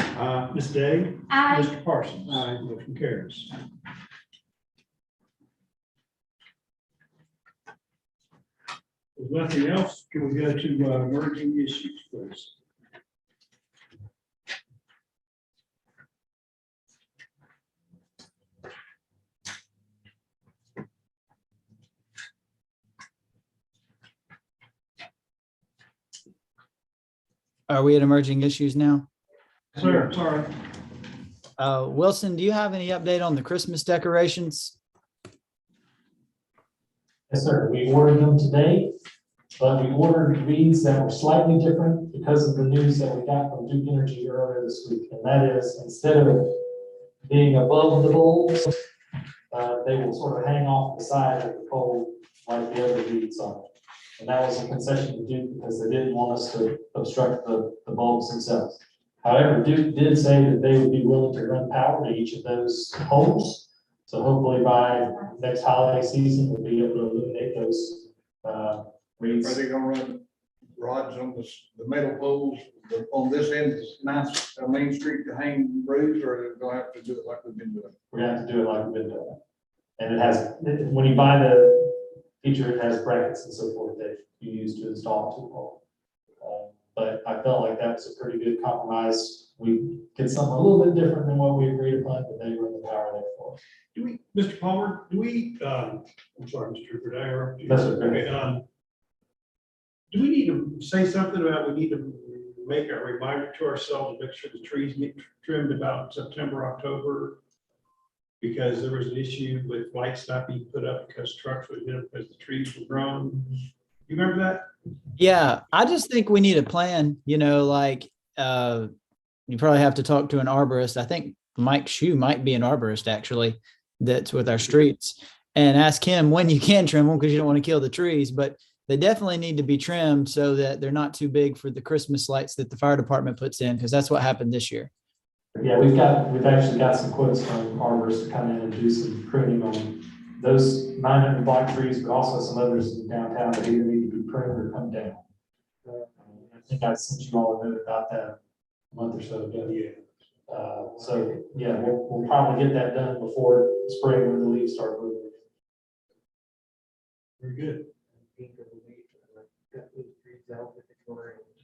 Ms. Day? Aye. Mr. Parsons? Aye. Motion carries. If nothing else, can we go to emerging issues, please? Are we at emerging issues now? Sir, sorry. Wilson, do you have any update on the Christmas decorations? Yes, sir. We ordered them today, but we ordered these that were slightly different because of the news that we got from Duke Energy earlier this week. And that is, instead of it being above the bulbs, they will sort of hang off the side of the pole like the other beads on it. And that was a concession to Duke because they didn't want us to obstruct the bulbs themselves. However, Duke did say that they would be willing to run power to each of those poles. So hopefully by next holiday season, we'll be able to eliminate those weeds. Are they gonna run rods on the metal poles on this end of Ninth, Main Street to hang roofs, or are they gonna have to do it like we've been doing? We're gonna have to do it like we've been doing. And it has, when you buy the feature, it has brackets and so forth that you use to install to the pole. But I felt like that was a pretty good compromise. We did something a little bit different than what we agreed upon, but they run the power there for us. Do we, Mr. Palmer, do we, I'm sorry, Mr. Rupert, I interrupted you. That's okay. Okay, do we need to say something about, we need to make a reminder to ourselves, to make sure the trees get trimmed about September, October? Because there was an issue with lights not being put up because trucks would hit them because the trees were grown. You remember that? Yeah, I just think we need a plan, you know, like, you probably have to talk to an arborist. I think Mike Shue might be an arborist actually, that's with our streets, and ask him when you can trim them, because you don't want to kill the trees, but they definitely need to be trimmed so that they're not too big for the Christmas lights that the fire department puts in, because that's what happened this year. Yeah, we've actually got some quotes from arborists to come in and do some pruning on those 900 block trees, but also some others in downtown that either need to be pruned or come down. I think I sent you all a note about that a month or so ago. Yeah. So yeah, we'll probably get that done before spring when the leaves start moving. Very good.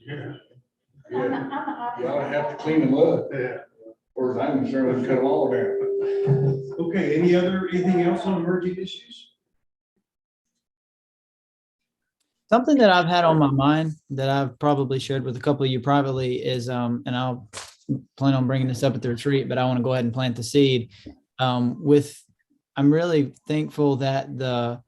Yeah. You ought to have to clean them up. Yeah. Or as I'm concerned, let's cut them all down. Okay, anything else on emerging issues? Something that I've had on my mind that I've probably shared with a couple of you privately is, and I'll plan on bringing this up at the retreat, but I want to go ahead and plant the seed. I'm really thankful that the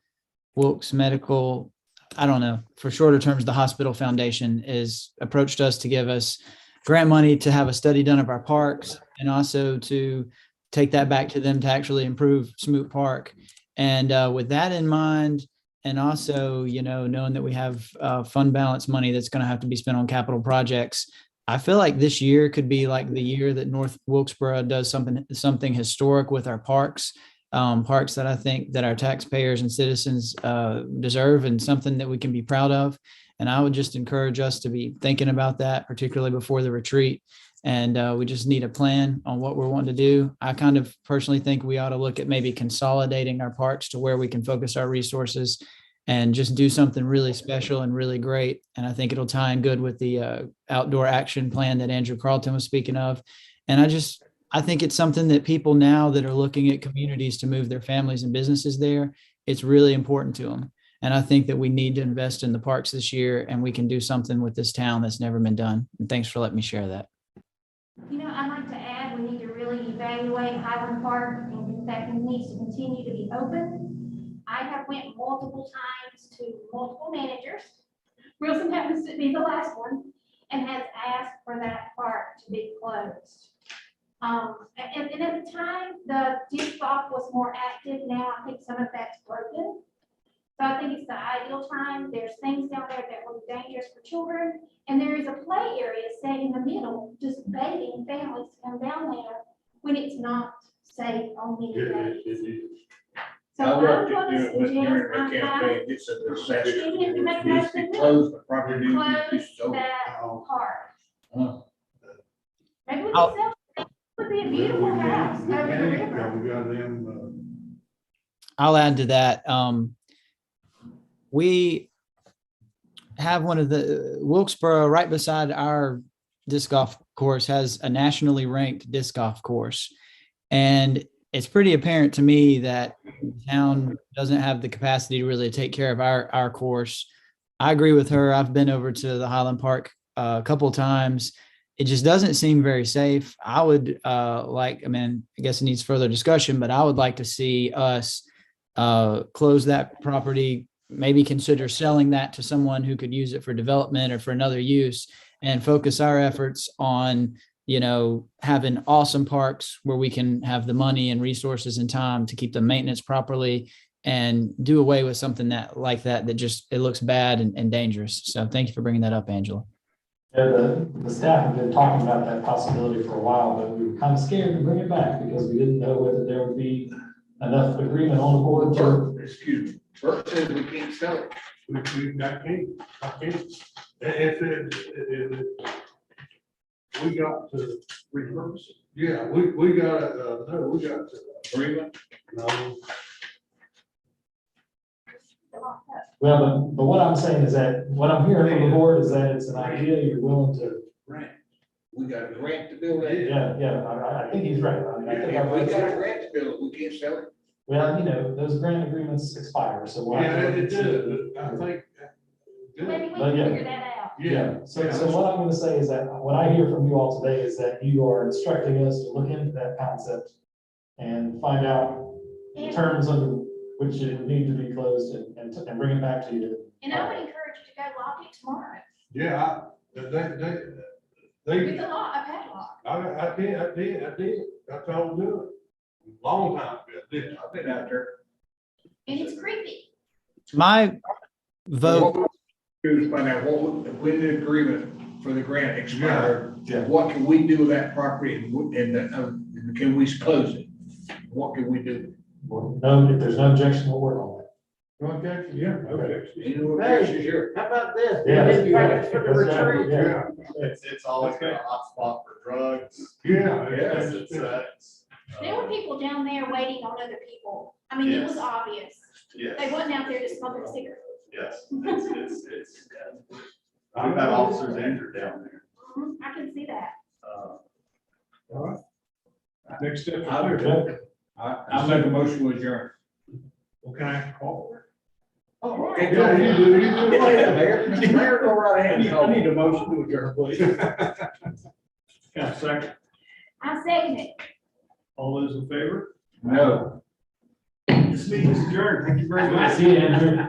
Wilkes Medical, I don't know, for shorter terms, the Hospital Foundation is approached us to give us grant money to have a study done of our parks, and also to take that back to them to actually improve Smoot Park. And with that in mind, and also, you know, knowing that we have fund balance money that's going to have to be spent on capital projects, I feel like this year could be like the year that North Wilkesboro does something historic with our parks. Parks that I think that our taxpayers and citizens deserve, and something that we can be proud of. And I would just encourage us to be thinking about that, particularly before the retreat. And we just need a plan on what we're wanting to do. I kind of personally think we ought to look at maybe consolidating our parks to where we can focus our resources and just do something really special and really great. And I think it'll tie in good with the outdoor action plan that Andrew Carlton was speaking of. And I think it's something that people now that are looking at communities to move their families and businesses there, it's really important to them. And I think that we need to invest in the parks this year, and we can do something with this town that's never been done. And thanks for letting me share that. You know, I'd like to add, we need to really evaluate Highland Park, and in fact, it needs to continue to be open. I have went multiple times to multiple managers. Wilson happens to be the last one, and has asked for that park to be closed. And at the time, the disc golf was more active. Now I think some of that's broken. So I think it's the ideal time. There's things down there that will be dangerous for children. And there is a play area set in the middle, just begging families to come down there when it's not safe on many days. So I I'm worked going to during suggest, the campaign, it's a disaster. Continue to make It's that closed, the property due close is over. that park. Huh. Maybe we can sell, it would be a beautiful house over the river. We got them, I'll add to that. We have one of the Wilkesboro right beside our disc golf course has a nationally ranked disc golf course. And it's pretty apparent to me that the town doesn't have the capacity to really take care of our course. I agree with her. I've been over to the Highland Park a couple of times. It just doesn't seem very safe. I would I guess it needs further discussion, but I would like to see us close that property, maybe consider selling that to someone who could use it for development or for another use, and focus our efforts on, you know, having awesome parks where we can have the money and resources and time to keep the maintenance properly, and do away with something that just, it looks bad and dangerous. So thank you for bringing that up, Angela. Yeah, the staff have been talking about that possibility for a while, but we were kind of scared to bring it back because we didn't know whether there would be enough agreement on the board to, Excuse me, Bert says we can't sell it. I can't. We got to repurpose it. Yeah, we got, no, we got agreement. No. well, but what I'm saying is that, what I'm hearing from the board is that it's an idea you're willing to, Grant. We got a grant to build that. yeah, I think he's right. I mean, I think If we I've got a read- grant to build it, we can't sell it. Well, you know, those grant agreements expire, so. we'll have Yeah, to- it did, but I think. Maybe we But can yeah. figure that out. Yeah, so what I'm gonna say is that what I hear from you all today is that you are instructing us to look into that concept and find out the And terms under which it would need to be closed and bring it back to you. and I would encourage you to go lock it tomorrow Yeah, they, with a lock, a padlock. I did, that's all I'm doing. Long time ago, I did. I've been out there. And it's creepy. My vote, What we do is find out when the agreement for the grant expired, Yeah. what can we do with that property and can we close it? What can we do? Well, no, if there's no objection, we'll work on that. No objection, yeah, no objection. Any more objections here? How about this? Yeah. Maybe package for the retreat. Yeah. Yeah, always been a hot spot for drugs. yeah. Yes, It's, There were people down there waiting on other people. I mean, it was Yes. obvious. They yes, wasn't out there just smoking a cigarette. yes, it's, I've had officers injured down there. I can see that. Uh, All right. Next step. is I'll clear. I'll make a motion to adjourn. Well, can I call? Oh, Yeah, you do, you do. Go ahead, Mayor. Mr. Mayor, go right ahead. I need a motion to adjourn, please. Yeah, second. I second it. All those in favor? No. This meeting is adjourned. Thank you very much. See you, Andrew.